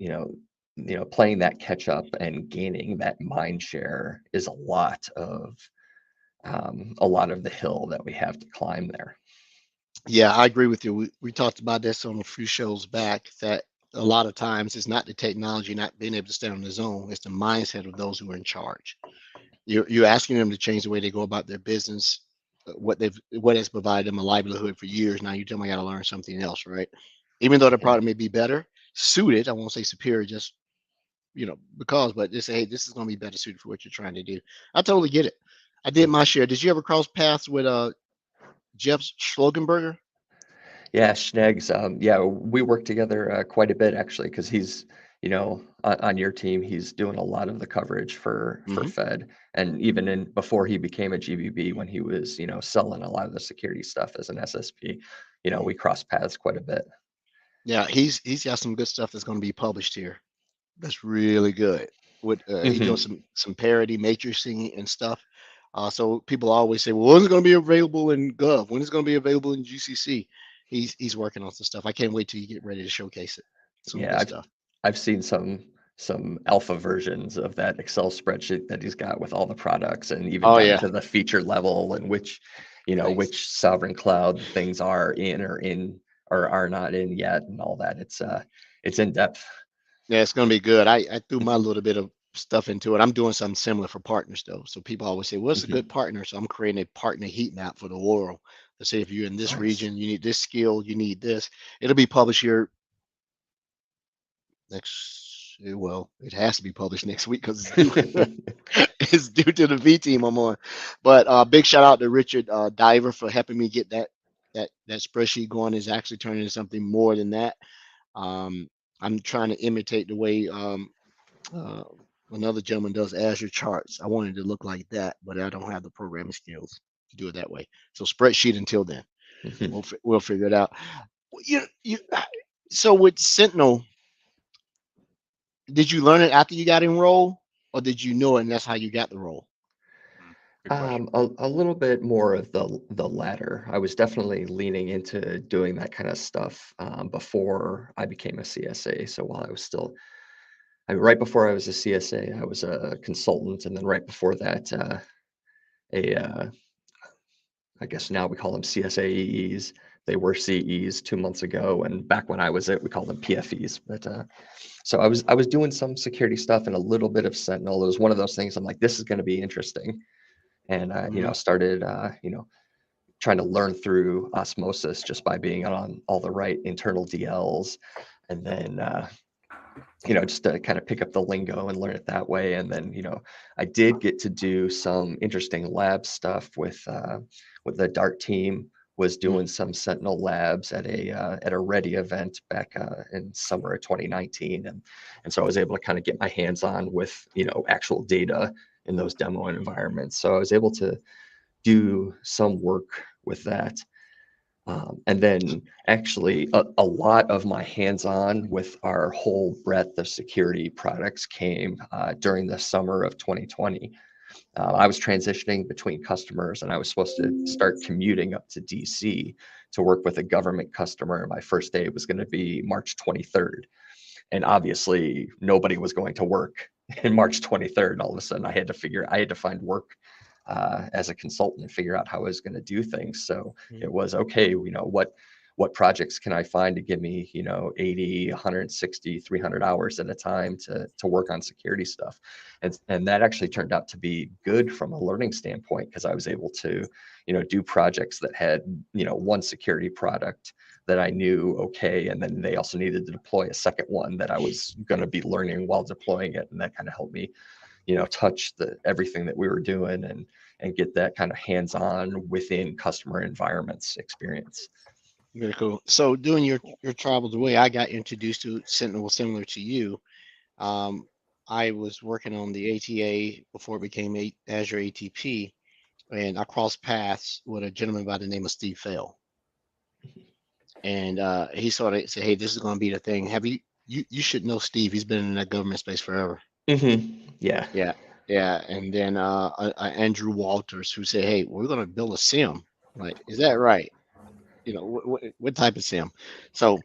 playing that catch up and gaining that mind share is a lot of the hill that we have to climb there. Yeah, I agree with you. We talked about this on a few shows back, that a lot of times it's not the technology not being able to stand on its own, it's the mindset of those who are in charge. You're asking them to change the way they go about their business, what has provided them a livelihood for years. Now you tell them I got to learn something else, right? Even though the product may be better suited, I won't say superior, just but just say, hey, this is going to be better suited for what you're trying to do. I totally get it. I did my share. Did you ever cross paths with Jeff Schlogenberger? Yeah, Schnegs. Yeah, we work together quite a bit, actually, because he's, on your team, he's doing a lot of the coverage for Fed, and even before he became a GBB, when he was, selling a lot of the security stuff as an SSP, we crossed paths quite a bit. Yeah, he's got some good stuff that's going to be published here. That's really good. With he does some parody matrixing and stuff. So people always say, well, when is it going to be available in Gov? When is it going to be available in GCC? He's working on some stuff. I can't wait till you get ready to showcase it. I've seen some alpha versions of that Excel spreadsheet that he's got with all the products, and even down to the feature level, and which which sovereign cloud things are in or are not in yet, and all that. It's in depth. Yeah, it's going to be good. I threw my little bit of stuff into it. I'm doing something similar for partners though. So people always say, "What's a good partner?" So I'm creating a partner heat map for the world to say if you're in this Nice. region, you need this skill, you need this. It'll be published here next. Well, it has to be published next week because it's due to the V team I'm on. But big shout out to Richard Diver for helping me get that spreadsheet going. Is actually turning into something more than that. I'm trying to imitate the way another gentleman does Azure charts. I wanted to look like that, but I don't have the programming skills to do it that way. So spreadsheet until then, we'll figure it out. So with Sentinel, did you learn it after you got enrolled, or did you know it and that's how you got the role? Good question. A little bit more of the latter. I was definitely leaning into doing that kind of stuff before I became a CSA. So while I was still, right before I was a CSA, I was a consultant, and then right before that, I guess now we call them CSAEs. They were CEs 2 months ago, and back when I was it, we called them PFEs. But so I was doing some security stuff and a little bit of Sentinel. It was one of those things. I'm like, this is going to be interesting, and started trying to learn through osmosis just by being on all the right internal DLs, and then just to kind of pick up the lingo and learn it that way. And then I did get to do some interesting lab stuff with the Dart team. Was doing some Sentinel labs at a Ready event back in summer of 2019, and so I was able to kind of get my hands on with actual data in those demo environments. So I was able to do some work with that. And then actually a lot of my hands-on with our whole breadth of security products came during the summer of 2020. I was transitioning between customers, and I was supposed to start commuting up to DC to work with a government customer. My first day was going to be March 23rd. And obviously nobody was going to work in March 23rd. All of a sudden I had to find work as a consultant and figure out how I was going to do things. So it was okay, what projects can I find to give me 80, 160, 300 hours at a time to work on security stuff. And that actually turned out to be good from a learning standpoint, because I was able to do projects that had one security product that I knew okay, and then they also needed to deploy a second one that I was going to be learning while deploying it. And that kind of helped me touch everything that we were doing and get that kind of hands-on within customer environments experience. Very cool. So doing your travels, the way I got introduced to Sentinel was similar to you. I was working on the ATA before it became Azure ATP, and I crossed paths with a gentleman by the name of Steve Fell. And he sort of said, "Hey, this is going to be the thing. Have you should know Steve. He's been in that government space forever." Yeah. And then Andrew Walters, who said, "Hey, we're going to build a SIM." Like, is that right? What type of SIM? So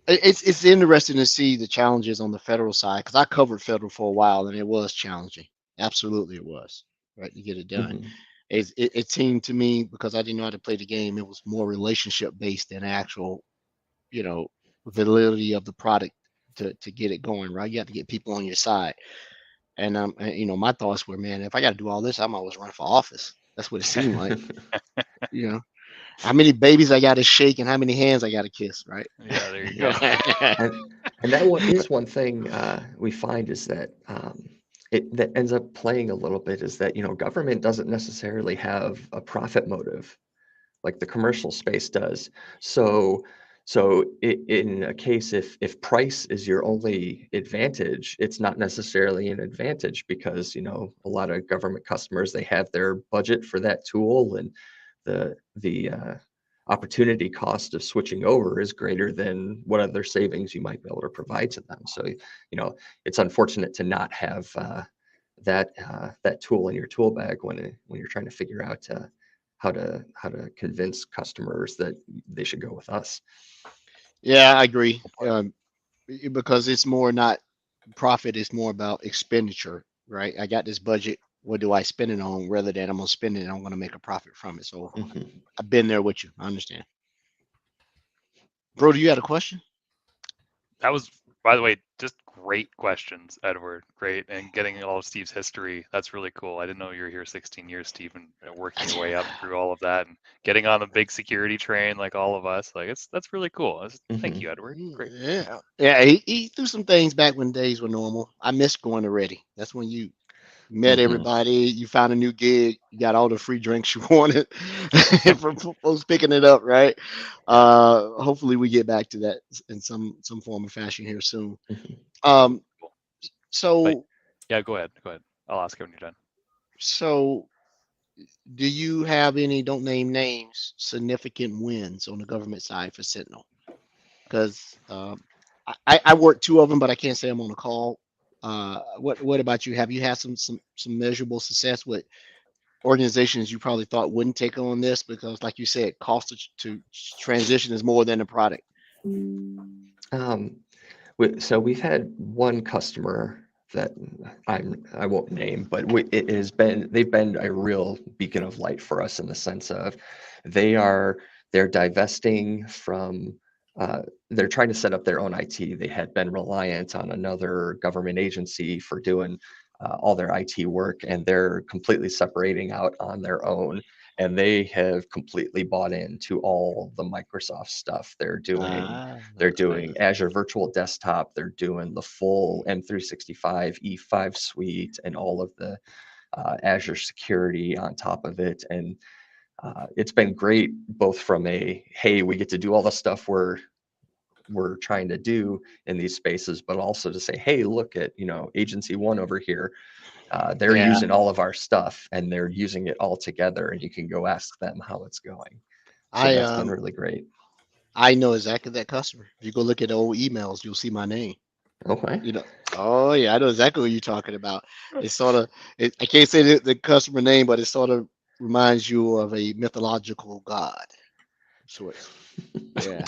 it's interesting to see the challenges on the federal side, because I covered federal for a while and it was challenging. Absolutely, it was, right, to get it done. It seemed to me, because I didn't know how to play the game, it was more relationship based than actual validity of the product to get it going, right? You have to get people on your side. And my thoughts were, man, if I got to do all this, I might always run for office. That's what it seemed like. How many babies I got to shake and how many hands I got to kiss, right? Yeah, there you go. and that is one thing we find is that that ends up playing a little bit, is that government doesn't necessarily have a profit motive like the commercial space does. So in a case, if price is your only advantage, it's not necessarily an advantage, because a lot of government customers, they have their budget for that tool, and the opportunity cost of switching over is greater than what other savings you might be able to provide to them. So it's unfortunate to not have that tool in your tool bag when you're trying to figure out how to convince customers that they should go with us. Yeah, I agree. Because it's more not profit, it's more about expenditure, right? I got this budget. What do I spend it on, rather than I'm going to spend it and I'm going to make a profit from it. So I've been there with you. I understand. Bro, do you have a question? That was, by the way, just great questions, Edward. Great, and getting all of Steve's history. That's really cool. I didn't know you were here 16 years, Steve, and working your way up through all of that and getting on the big security train like all of us. Like that's really cool. Thank Mhm. you, Edward. Great. Yeah, yeah. He threw some things back when days were normal. I missed going to Ready. That's when you met Mhm. everybody. You found a new gig. You got all the free drinks you wanted from folks picking it up, right? Hopefully we get back to that in some form or fashion here soon. Mhm. Um, Cool. so Yeah, go ahead. Go ahead. I'll ask you when you're done. so do you have any, don't name names, significant wins on the government side for Sentinel? Because I work two of them, but I can't say I'm on the call. What about you? Have you had some measurable success with organizations you probably thought wouldn't take on this because, like you said, cost to transition is more than the product? Um, so we've had one customer that I won't name, but they've been a real beacon of light for us in the sense of they're divesting from they're trying to set up their own IT. They had been reliant on another government agency for doing all their IT work, and they're completely separating out on their own. And they have completely bought into all the Microsoft stuff. They're doing Azure Virtual Desktop. They're doing the full M365 E5 suite and all of the Azure security on top of it. And it's been great, both from hey, we get to do all the stuff we're trying to do in these spaces, but also to say, hey, look at Agency One over here. They're Yeah. using all of our stuff and they're using it all together, and you can go ask them how it's going. So that's been really great. I know exactly that customer. If you go look at the old emails, you'll see my name. Okay. Oh yeah, I know exactly what you're talking about. It's sort of, I can't say the customer name, but it sort of reminds you of a mythological god. Sorts. Yeah.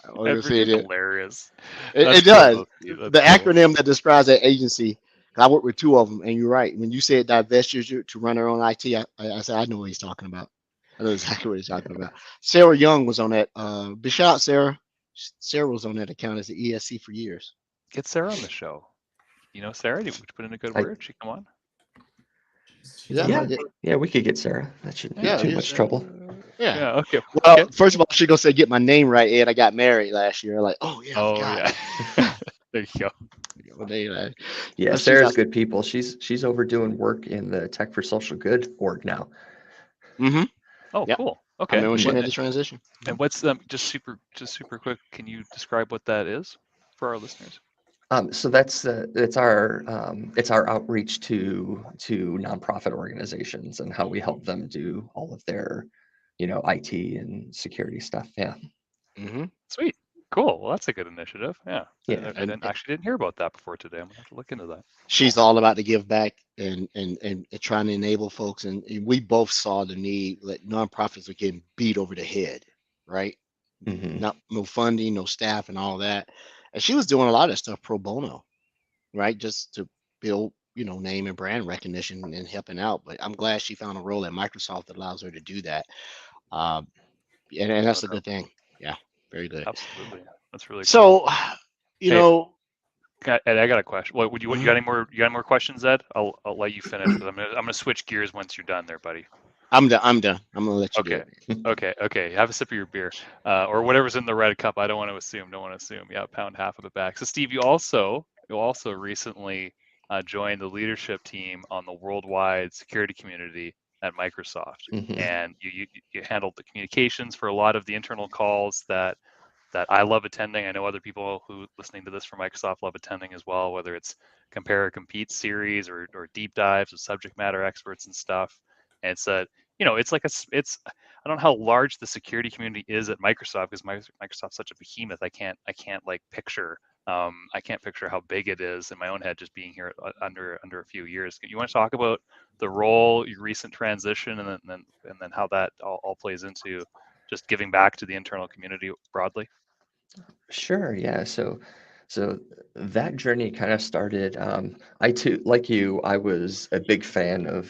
I was gonna Edward, say you're that. hilarious. It That's does. cool, Steve. The That's cool. acronym that describes that agency. I work with two of them, and you're right. When you said divestiture to run their own IT, I said I know what he's talking about. I know exactly what he's talking about. Sarah Young was on that. Big shout out, Sarah. Sarah was on that account as the ESC for years. Get Sarah on the show. Sarah, would you put in a good I- word? She come on. Yeah, we could get Sarah. That shouldn't be Yeah, too yeah. much trouble. Yeah. Yeah. Okay. Well, Okay. first of all, she gonna say get my name right, Ed. I got married last year. Like, oh yeah, I Oh forgot. yeah. There you go. Well, they, Yeah, she's Sarah's out- good people. She's over doing work in the Tech for Social Good org now. Mhm. Oh, Yep. cool. I Okay. remember she What- made the transition. and what's just super quick? Can you describe what that is for our listeners? So it's our outreach to nonprofit organizations and how we help them do all of their IT and security stuff. Yeah. Mhm. Sweet. Cool. Well, that's a good initiative. Yeah. Yeah. I didn't hear about that before today. I'm gonna have to look into that. She's all about to give back and trying to enable folks, and we both saw the need that nonprofits are getting beat over the head, right? Mhm. Not no funding, no staff, and all that. And she was doing a lot of stuff pro bono, right? Just to build, name and brand recognition and helping out. But I'm glad she found a role at Microsoft that allows her to do that. Um, and that's a good thing. Yeah, very good. Absolutely. That's really cool. So, you Hey, know, Ed, I got a question. What would you Mhm. got any more? You got any more questions, Ed? I'll let you finish. But I'm gonna switch gears once you're done there, buddy. I'm done. I'm gonna let you do Okay. it. Okay. Have a sip of your beer, or whatever's in the red cup. I don't want to assume. Yeah, pound half of it back. So, Steve, you also recently joined the leadership team on the worldwide security community at Microsoft, Mhm. and you handled the communications for a lot of the internal calls that I love attending. I know other people who listening to this from Microsoft love attending as well, whether it's compare or compete series or deep dives with subject matter experts and stuff. And it's it's like I don't know how large the security community is at Microsoft, because Microsoft's such a behemoth. I can't like picture I can't picture how big it is in my own head just being here under a few years. You want to talk about the role, your recent transition, and then how that all plays into just giving back to the internal community broadly? Sure. Yeah. So that journey kind of started. I too, like you, I was a big fan of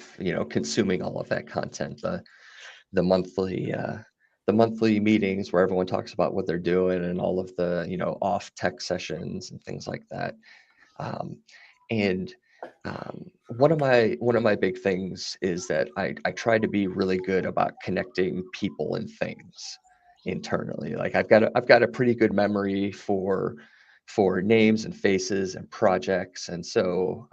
consuming all of that content. The monthly meetings where everyone talks about what they're doing and all of the off tech sessions and things like that. And one of my big things is that I try to be really good about connecting people and things internally. Like I've got a pretty good memory for names and faces and projects, and so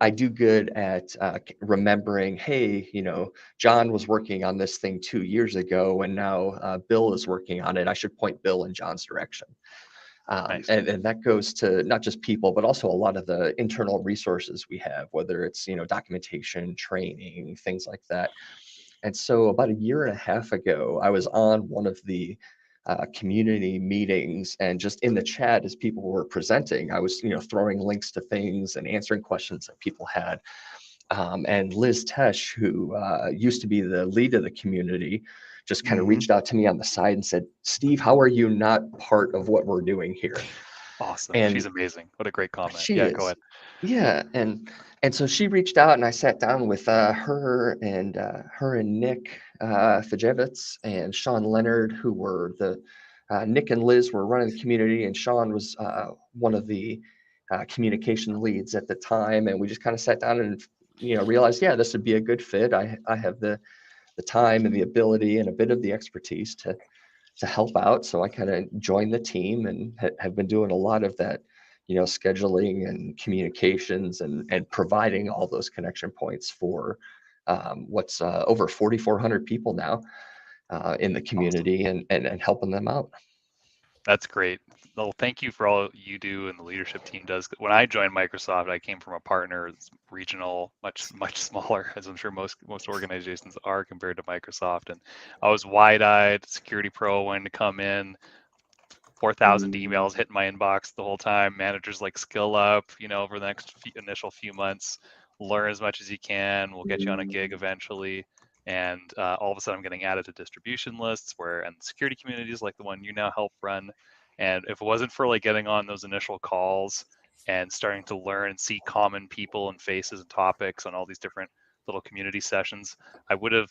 I do good at remembering, hey, John was working on this thing 2 years ago, and now Bill is working on it. I should point Bill in John's direction. Nice. And that goes to not just people, but also a lot of the internal resources we have, whether it's, documentation, training, things like that. And so about a year and a half ago, I was on one of the community meetings, and just in the chat as people were presenting, I was, throwing links to things and answering questions that people had. And Liz Tesh, who used to be the lead of the community, just kind of reached out to me on the side and said, "Steve, how are you not part of what we're doing here?" Awesome. And She's amazing. What a great comment. she Yeah, go is. ahead. Yeah, and so she reached out, and I sat down with her and Nick Fajevitz and Sean Leonard, who were the Nick and Liz were running the community, and Sean was one of the communication leads at the time. And we just kind of sat down and realized, yeah, this would be a good fit. I have the time and the ability and a bit of the expertise to help out. So I kind of joined the team and have been doing a lot of that, scheduling and communications and providing all those connection points for what's over 4,400 people now in the community, and helping them out. That's great. Well, thank you for all you do and the leadership team does. When I joined Microsoft, I came from a partner, it's regional, much smaller, as I'm sure most organizations are compared to Microsoft. And I was wide-eyed. Security Pro wanting to come in, 4,000 emails hitting my inbox the whole time. Managers like, skill up, over the next initial few months, learn as much as you can. We'll get you on a gig eventually. And all of a sudden I'm getting added to distribution lists and security communities like the one you now help run. And if it wasn't for like getting on those initial calls and starting to learn and see common people and faces and topics on all these different little community sessions, I would have,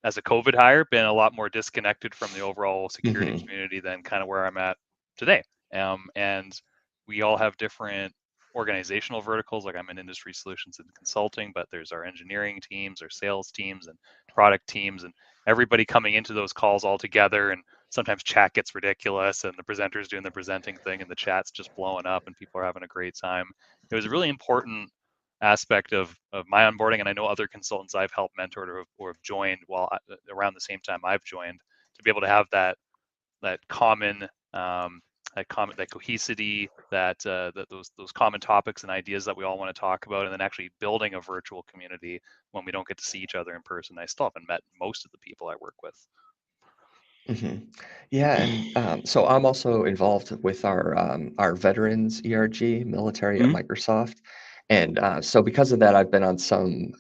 as a COVID hire, been a lot more disconnected from the overall security community than kind of where I'm at today. And we all have different organizational verticals. Like I'm in industry solutions and consulting, but there's our engineering teams, our sales teams, and product teams, and everybody coming into those calls all together. And sometimes chat gets ridiculous, and the presenter's doing the presenting thing, and the chat's just blowing up, and people are having a great time. It was a really important aspect of my onboarding, and I know other consultants I've helped mentor or have joined around the same time I've joined, to be able to have that common that cohesivity, that those common topics and ideas that we all want to talk about, and then actually building a virtual community when we don't get to see each other in person. I still haven't met most of the people I work with. Yeah, and so I'm also involved with our veterans ERG military at Microsoft, and so because of that, I've been on some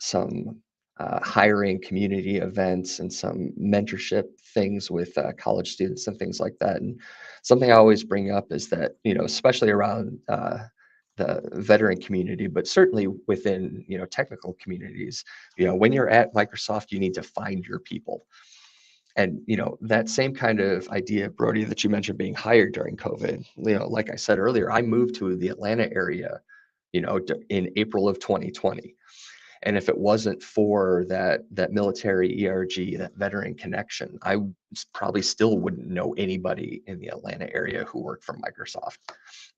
hiring community events and some mentorship things with college students and things like that. And something I always bring up is that, especially around the veteran community, but certainly within, technical communities, when you're at Microsoft, you need to find your people. And, that same kind of idea, Brody, that you mentioned being hired during COVID, like I said earlier, I moved to the Atlanta area, in April of 2020. And if it wasn't for that military ERG, that veteran connection, I probably still wouldn't know anybody in the Atlanta area who worked for Microsoft.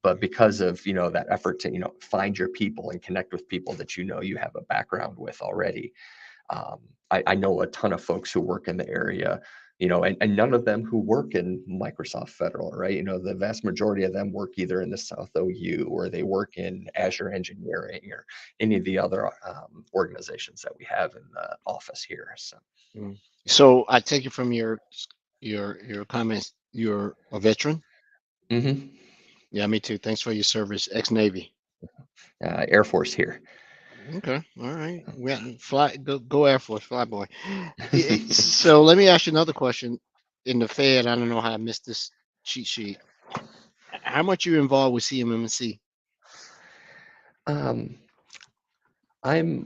But because of, that effort to, find your people and connect with people that you have a background with already, I know a ton of folks who work in the area, and none of them who work in Microsoft Federal, right? The vast majority of them work either in the South OU, or they work in Azure Engineering, or any of the other organizations that we have in the office here. So I take it from your comments, you're a veteran. Yeah, me too. Thanks for your service, ex-Navy. Air Force here. Okay, all right. Go Air Force, fly boy. So let me ask you another question. In the Fed, I don't know how I missed this cheat sheet. How much you involved with CMMC? I'm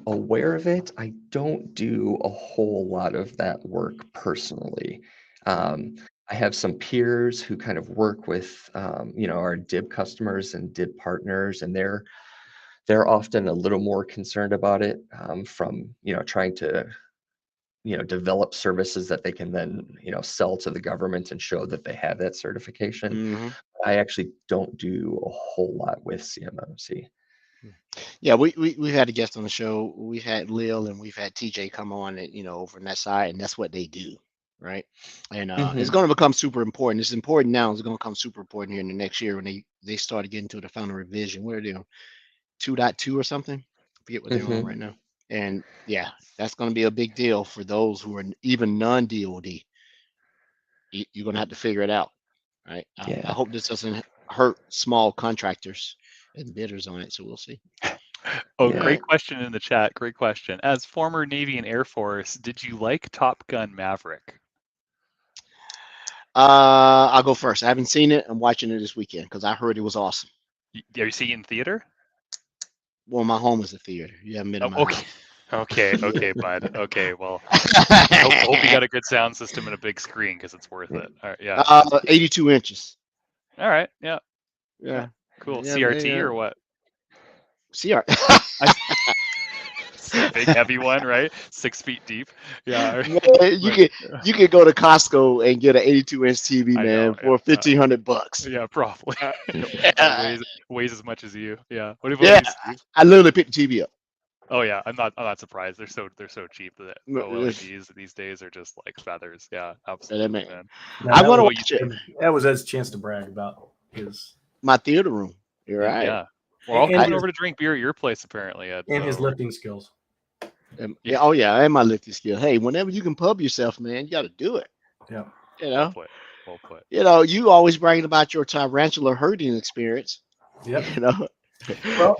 aware of it. I don't do a whole lot of that work personally. I have some peers who kind of work with, our DIB customers and DIB partners, and they're often a little more concerned about it, from, trying to, develop services that they can then, sell to the government and show that they have that certification. Mhm. I actually don't do a whole lot with CMMC. Yeah, we've had a guest on the show. We've had Lil and we've had TJ come on and over on that side, and that's what they do, right? And it's Mhm. going to become super important. It's important now. It's going to become super important here in the next year when they start getting to the final revision. What are they on 2.2 or something? I forget what they're on Mhm. right now. And yeah, that's going to be a big deal for those who are even non-DoD. You're going to have to figure it out, right? I Yeah. hope this doesn't hurt small contractors and bidders on it. So we'll see. Oh, Yeah. great question in the chat. Great question. As former Navy and Air Force, did you like Top Gun Maverick? I'll go first. I haven't seen it. I'm watching it this weekend because I heard it was awesome. Are you seeing it in theater? Well, my home is a theater. You haven't been in my Okay. house. Okay, bud. Okay, well, hope you got a good sound system and a big screen because it's worth it. All right, yeah. 82 inches. All right, yeah, Yeah. cool. Yeah, CRT yeah. or what? CR. Big heavy one, right? 6 feet deep. Yeah. Man, you can go to Costco and get an 82-inch TV, I man, know, for $1,500. Yeah, probably. Yeah. weighs as much as you. Yeah. What about Yeah, you, Steve? I literally picked the TV up. Oh yeah, I'm not surprised. They're so cheap that No, OLEDs these days are just like feathers. Yeah, absolutely, man. man. Now, I that want to was- watch it. That was Ed's chance to brag about his My theater room. You're right. Yeah. We're all And coming his- over to drink beer at your place, apparently, Ed. and his so- lifting skills. Yeah. Oh yeah, and my lifting skill. Hey, whenever you can pub yourself, man, you got to do it. Yeah. You Well know. put. Well put. You always bragging about your tarantula herding experience. Yep. You know. Well,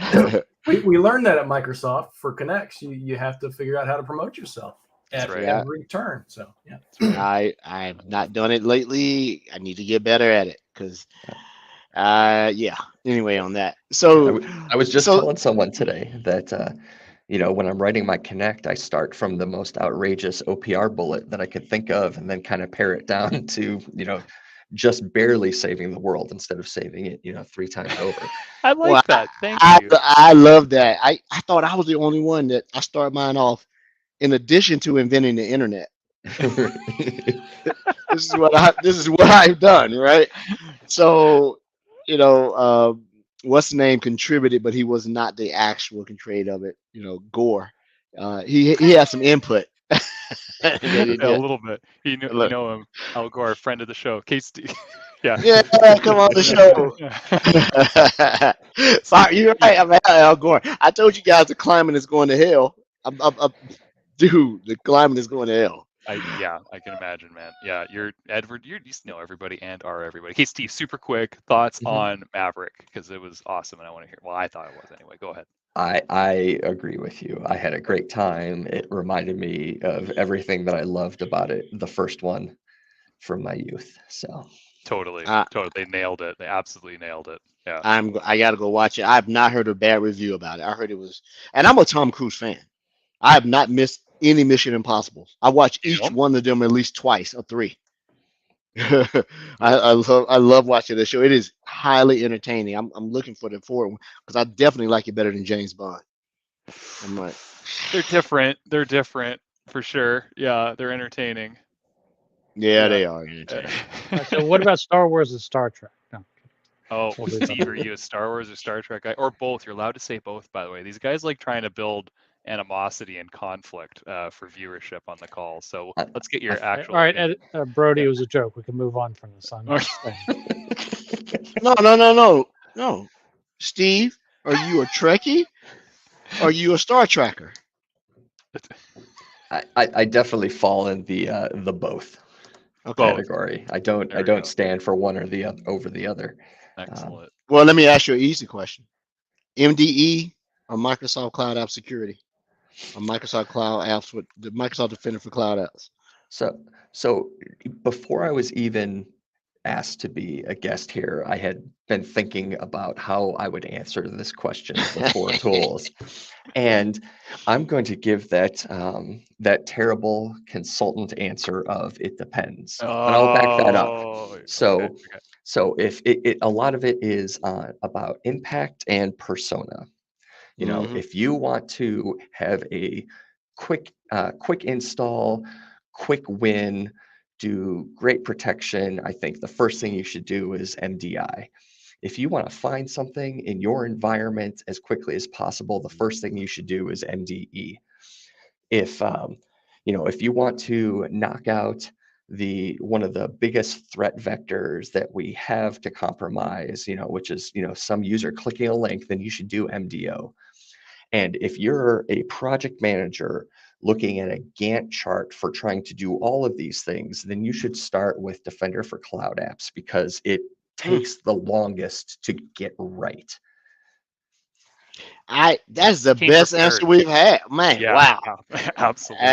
we learned that at Microsoft for Connects. You have to figure out how to promote yourself at That's right. every turn. So yeah. I've not done it lately. I need to get better at it because, yeah. Anyway, on that. So I was just so- telling someone today that, when I'm writing my Connect, I start from the most outrageous OPR bullet that I could think of, and then kind of pare it down to, just barely saving the world instead of saving it, 3 times over. I like Well, that. Thank you. I love that. I thought I was the only one that I started mine off in addition to inventing the internet. This is what I've done, right? So, what's the name contributed, but he was not the actual contributor of it. Gore. He had some input. Yeah, a little bit. You know him, Al Gore, friend of the show. Steve. Yeah. Yeah, come on the show. Sorry, you're right. I'm Al Gore. I told you guys the climbing is going to hell. Dude, the climbing is going to hell. I can imagine, man. Yeah, you're Edward. You just know everybody and are everybody. Okay, Steve, super quick thoughts on Maverick because it was awesome, and I want to hear. Well, I thought it was anyway. Go ahead. I agree with you. I had a great time. It reminded me of everything that I loved about it, the first one from my youth. So Totally. They nailed it. They absolutely nailed it. Yeah. I gotta go watch it. I have not heard a bad review about it. I heard it was, and I'm a Tom Cruise fan. I have not missed any Mission Impossible. I watch each one of them at least twice or 3. I love watching this show. It is highly entertaining. I'm looking for the forward one because I definitely like it better than James Bond. I'm like, They're different. They're different for sure. Yeah, they're entertaining. yeah, they are entertaining. So what about Star Wars and Star Trek? No. Oh, We'll leave Steve, are you a Star Wars or Star Trek guy, or both? You're allowed to say both, by the way. These guys like trying to build animosity and conflict for viewership on the call. So let's get your actual. All right, Ed, Brody, it was a joke. We can move on from this. I'm not saying. No. Steve, are you a Trekkie? Are you a Star Trekker? I definitely fall in the both category. I don't stand for one or the other over the other. Excellent. Well, let me ask you an easy question: MDE or Microsoft Cloud App Security, or Microsoft Cloud Apps with the Microsoft Defender for Cloud Apps? So before I was even asked to be a guest here, I had been thinking about how I would answer this question before tools. And I'm going to give that terrible consultant answer of it depends, and I'll back that up. Oh, So, okay. so if a lot of it is about impact and persona. Mhm. If you want to have a quick install, quick win, do great protection, I think the first thing you should do is MDI. If you want to find something in your environment as quickly as possible, the first thing you should do is MDE. If you want to knock out one of the biggest threat vectors that we have to compromise, which is some user clicking a link, then you should do MDO. And if you're a project manager looking at a Gantt chart for trying to do all of these things, then you should start with Defender for Cloud Apps because it takes the longest to get right. That's the Came best prepared. answer we've had, man. Yeah, Wow. absolutely.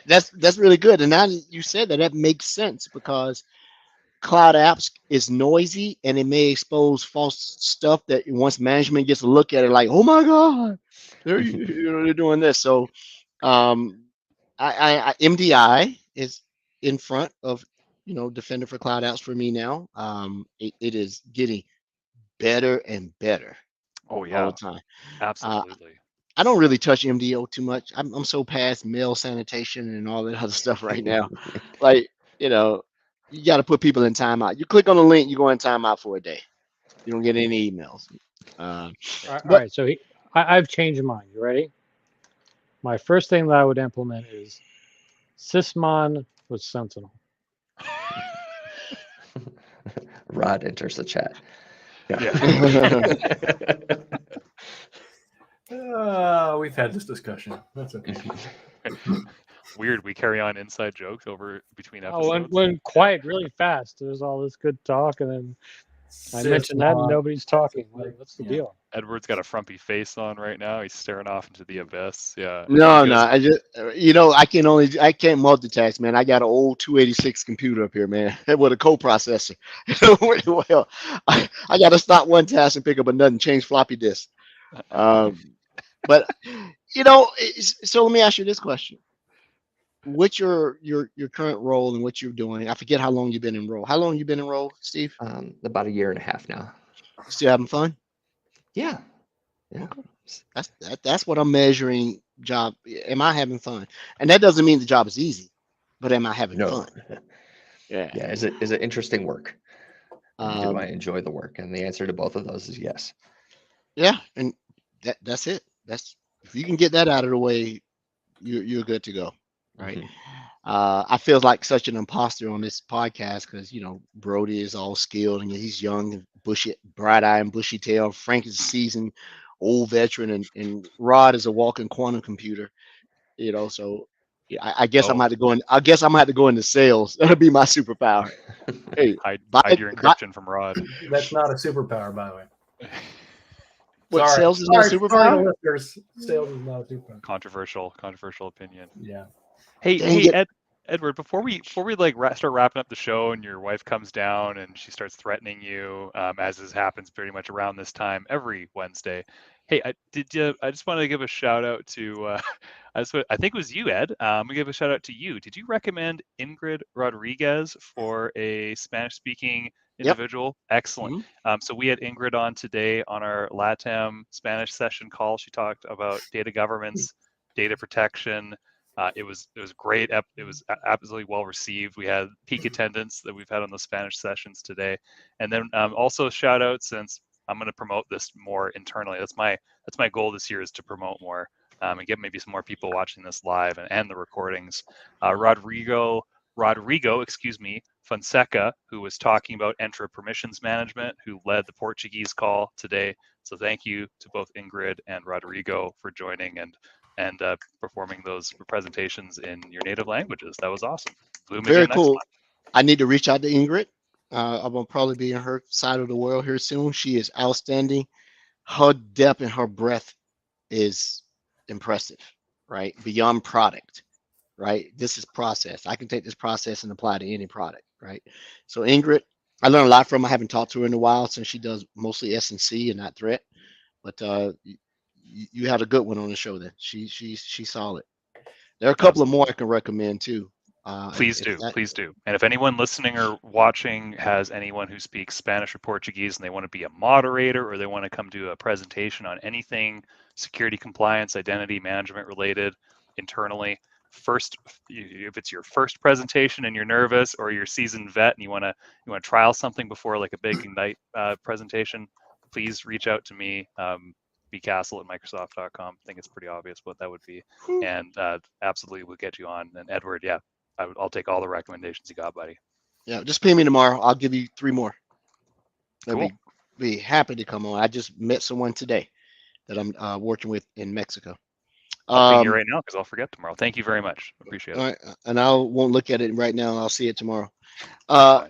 That's really good. And now that you said that makes sense because cloud apps is noisy and it may expose false stuff that once management gets a look at it, like, oh my God, they're doing this. So MDI is in front of Defender for Cloud Apps for me now. It is getting better and better Oh all yeah, the time. absolutely. I don't really touch MDO too much. I'm so past mail sanitation and all that other stuff right now. Like, you got to put people in timeout. You click on the link, you go in timeout for a day. You don't get any emails. All But- right, so I've changed mine. You ready? My first thing that I would implement is Sysmon with Sentinel. Rod enters the chat. We've had this discussion. That's okay. Weird. We carry on inside jokes over between Oh, episodes. went quiet really fast. There's all this good talk, and then I mentioned that, and nobody's talking. What's the deal? Edward's got a frumpy face on right now. He's staring off into the abyss. Yeah. No, You guys- I just I can't multitask, man. I got an old 286 computer up here, man, with a co-processor. Well, I got to stop one task and pick up another and change floppy disk. But so let me ask you this question: what's your current role and what you're doing? I forget how long you've been enrolled. How long you been enrolled, Steve? About 1.5 years now. Still having fun? Yeah. That's what I'm measuring. Job, am I having fun? And that doesn't mean the job is easy, but am I having fun? Yeah. Is it interesting work? Do I enjoy the work? And the answer to both of those is yes. Yeah, and that's it. That's if you can get that out of the way, you're good to go, right? I feel like such an imposter on this podcast because Brody is all skilled and he's young and bushy, bright eye and bushy tail. Frank is a seasoned old veteran, and Rod is a walking quantum computer. So yeah, I guess I'm going to go in. I guess I'm going to have to go into sales. That'll be my superpower. Hey, hide your encryption from Rod. That's not a superpower, by the way. what sales is not a superpower? Sales is not a superpower. Controversial opinion. Yeah. Hey, Edward, before we like start wrapping up the show and your wife comes down and she starts threatening you, as this happens pretty much around this time every Wednesday. Hey, I just want to give a shout out to, I think it was you, Ed. I'm gonna give a shout out to you. Did you recommend Ingrid Rodriguez for a Spanish-speaking individual? Yep. Excellent. So we had Ingrid on today on our LATAM Spanish session call. She talked about data governance, data protection. It was great. It was absolutely well received. We had peak attendance that we've had on the Spanish sessions today, and then also shout out, since I'm going to promote this more internally. That's my goal this year, is to promote more and get maybe some more people watching this live and the recordings. Rodrigo, Fonseca, who was talking about Entra permissions management, who led the Portuguese call today. So thank you to both Ingrid and Rodrigo for joining and performing those presentations in your native languages. That was awesome. Very cool. I need to reach out to Ingrid. I'm gonna probably be in her side of the world here soon. She is outstanding. Her depth and her breadth is impressive, right? Beyond product, right? This is process. I can take this process and apply to any product, right? So Ingrid, I learned a lot from her. I haven't talked to her in a while since she does mostly S&C and not threat, but you had a good one on the show. Then she's solid. There are a couple of more I can recommend too. Please do, please do. And if anyone listening or watching has anyone who speaks Spanish or Portuguese and they want to be a moderator or they want to come do a presentation on anything security compliance, identity management related internally, first, if it's your first presentation and you're nervous, or you're seasoned vet and you want to trial something before like a big Ignite presentation, please reach out to me. bcastle@microsoft.com. I think it's pretty obvious what that would be, and absolutely we'll get you on. And Edward, yeah, I'll take all the recommendations you got, buddy. Yeah, just pay me tomorrow. I'll give you 3 more. I'll Cool. be happy to come on. I just met someone today that I'm working with in Mexico. I'll ping you right now because I'll forget tomorrow. Thank you very much. Appreciate it. All right, and I won't look at it right now. I'll see it tomorrow.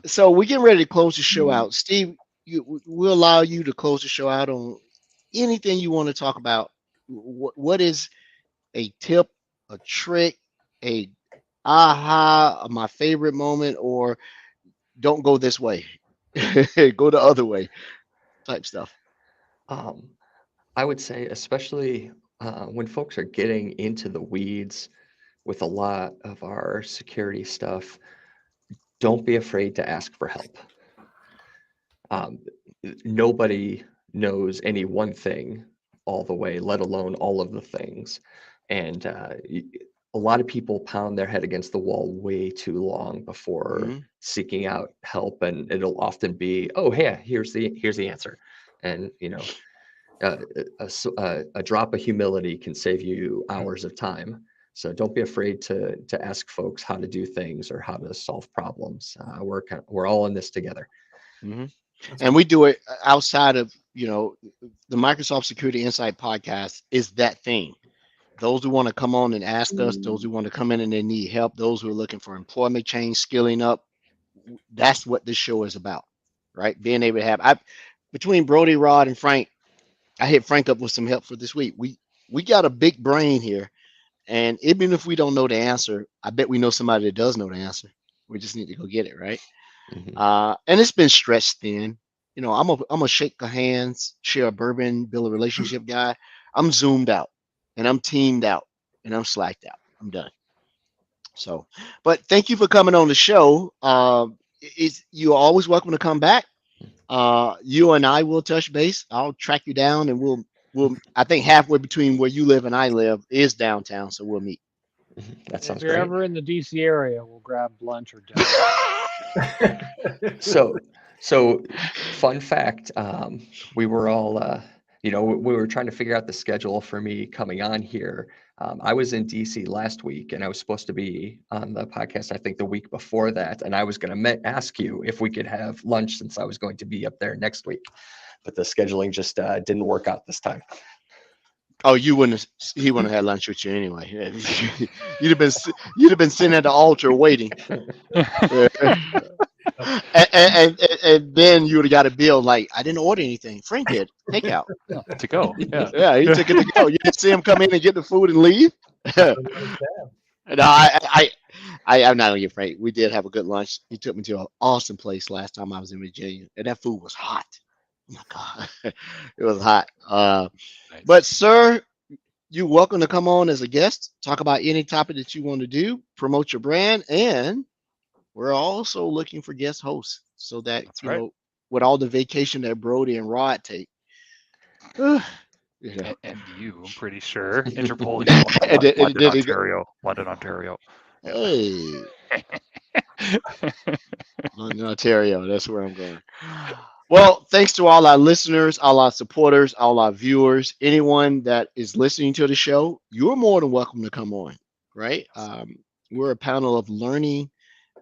So we're getting ready to close the show out. Steve, we'll allow you to close the show out on anything you want to talk about. What is a tip, a trick, a aha, my favorite moment, or don't go this way, go the other way type stuff? I would say, especially when folks are getting into the weeds with a lot of our security stuff, don't be afraid to ask for help. Nobody knows any one thing all the way, let alone all of the things. And a lot of people pound their head against the wall way too long before seeking out help, and it'll often be, oh, hey, here's the answer. And a drop of humility can save you hours of time. So don't be afraid to ask folks how to do things or how to solve problems. We're all in this together. And we do it outside of, the Microsoft Security Insight podcast is that thing. Those who want to come on and ask us, those who want to come in and they need help, those who are looking for employment change, skilling up, that's what this show is about, right? Being able to have, between Brody, Rod, and Frank, I hit Frank up with some help for this week. We got a big brain here, and even if we don't know the answer, I bet we know somebody that does know the answer. We just need to go get it, right? And it's been stretched thin. I'm a shake of hands, share a bourbon, build a relationship guy. I'm zoomed out, and I'm teamed out, and I'm slacked out. I'm done. So, but thank you for coming on the show. You're always welcome to come back. You and I will touch base. I'll track you down, and we'll. I think halfway between where you live and I live is downtown, so we'll meet. That sounds If you're great. ever in the DC area, we'll grab lunch or dinner. So fun fact, we were all, we were trying to figure out the schedule for me coming on here. I was in DC last week, and I was supposed to be on the podcast, I think, the week before that. And I was going to ask you if we could have lunch, since I was going to be up there next week. But the scheduling just didn't work out this time. Oh, he wouldn't have had lunch with you anyway. You'd have been sitting at the altar waiting. And then you would have got a bill like, I didn't order anything. Frank did. Takeout. To go. Yeah. Yeah, he took it to go. You didn't see him come in and get the food and leave? No, I'm not gonna get Frank. We did have a good lunch. He took me to an awesome place last time I was in Virginia, and that food was hot. Oh my God, it was hot. Nice. But sir, you're welcome to come on as a guest, talk about any topic that you want to do, promote your brand, and we're also looking for guest hosts so that That's right. with all the vacation that Brody and Rod take. And you, I'm pretty sure. Interpol, London, Ontario. Hey. London, Ontario. That's where I'm going. Well, thanks to all our listeners, all our supporters, all our viewers, anyone that is listening to the show, you're more than welcome to come on, right? We're a panel of learning,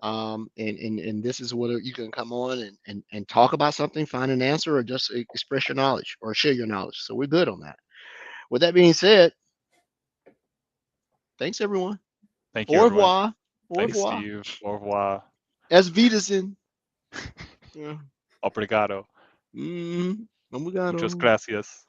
and this is where you can come on and talk about something, find an answer, or just express your knowledge or share your knowledge. So we're good on that. With that being said, thanks everyone. Thank you. Au Everyone. revoir. Au Thanks, revoir. Steve. Au revoir. As Wiedersehen. Yeah. Obrigado. Obrigado. Muchas gracias.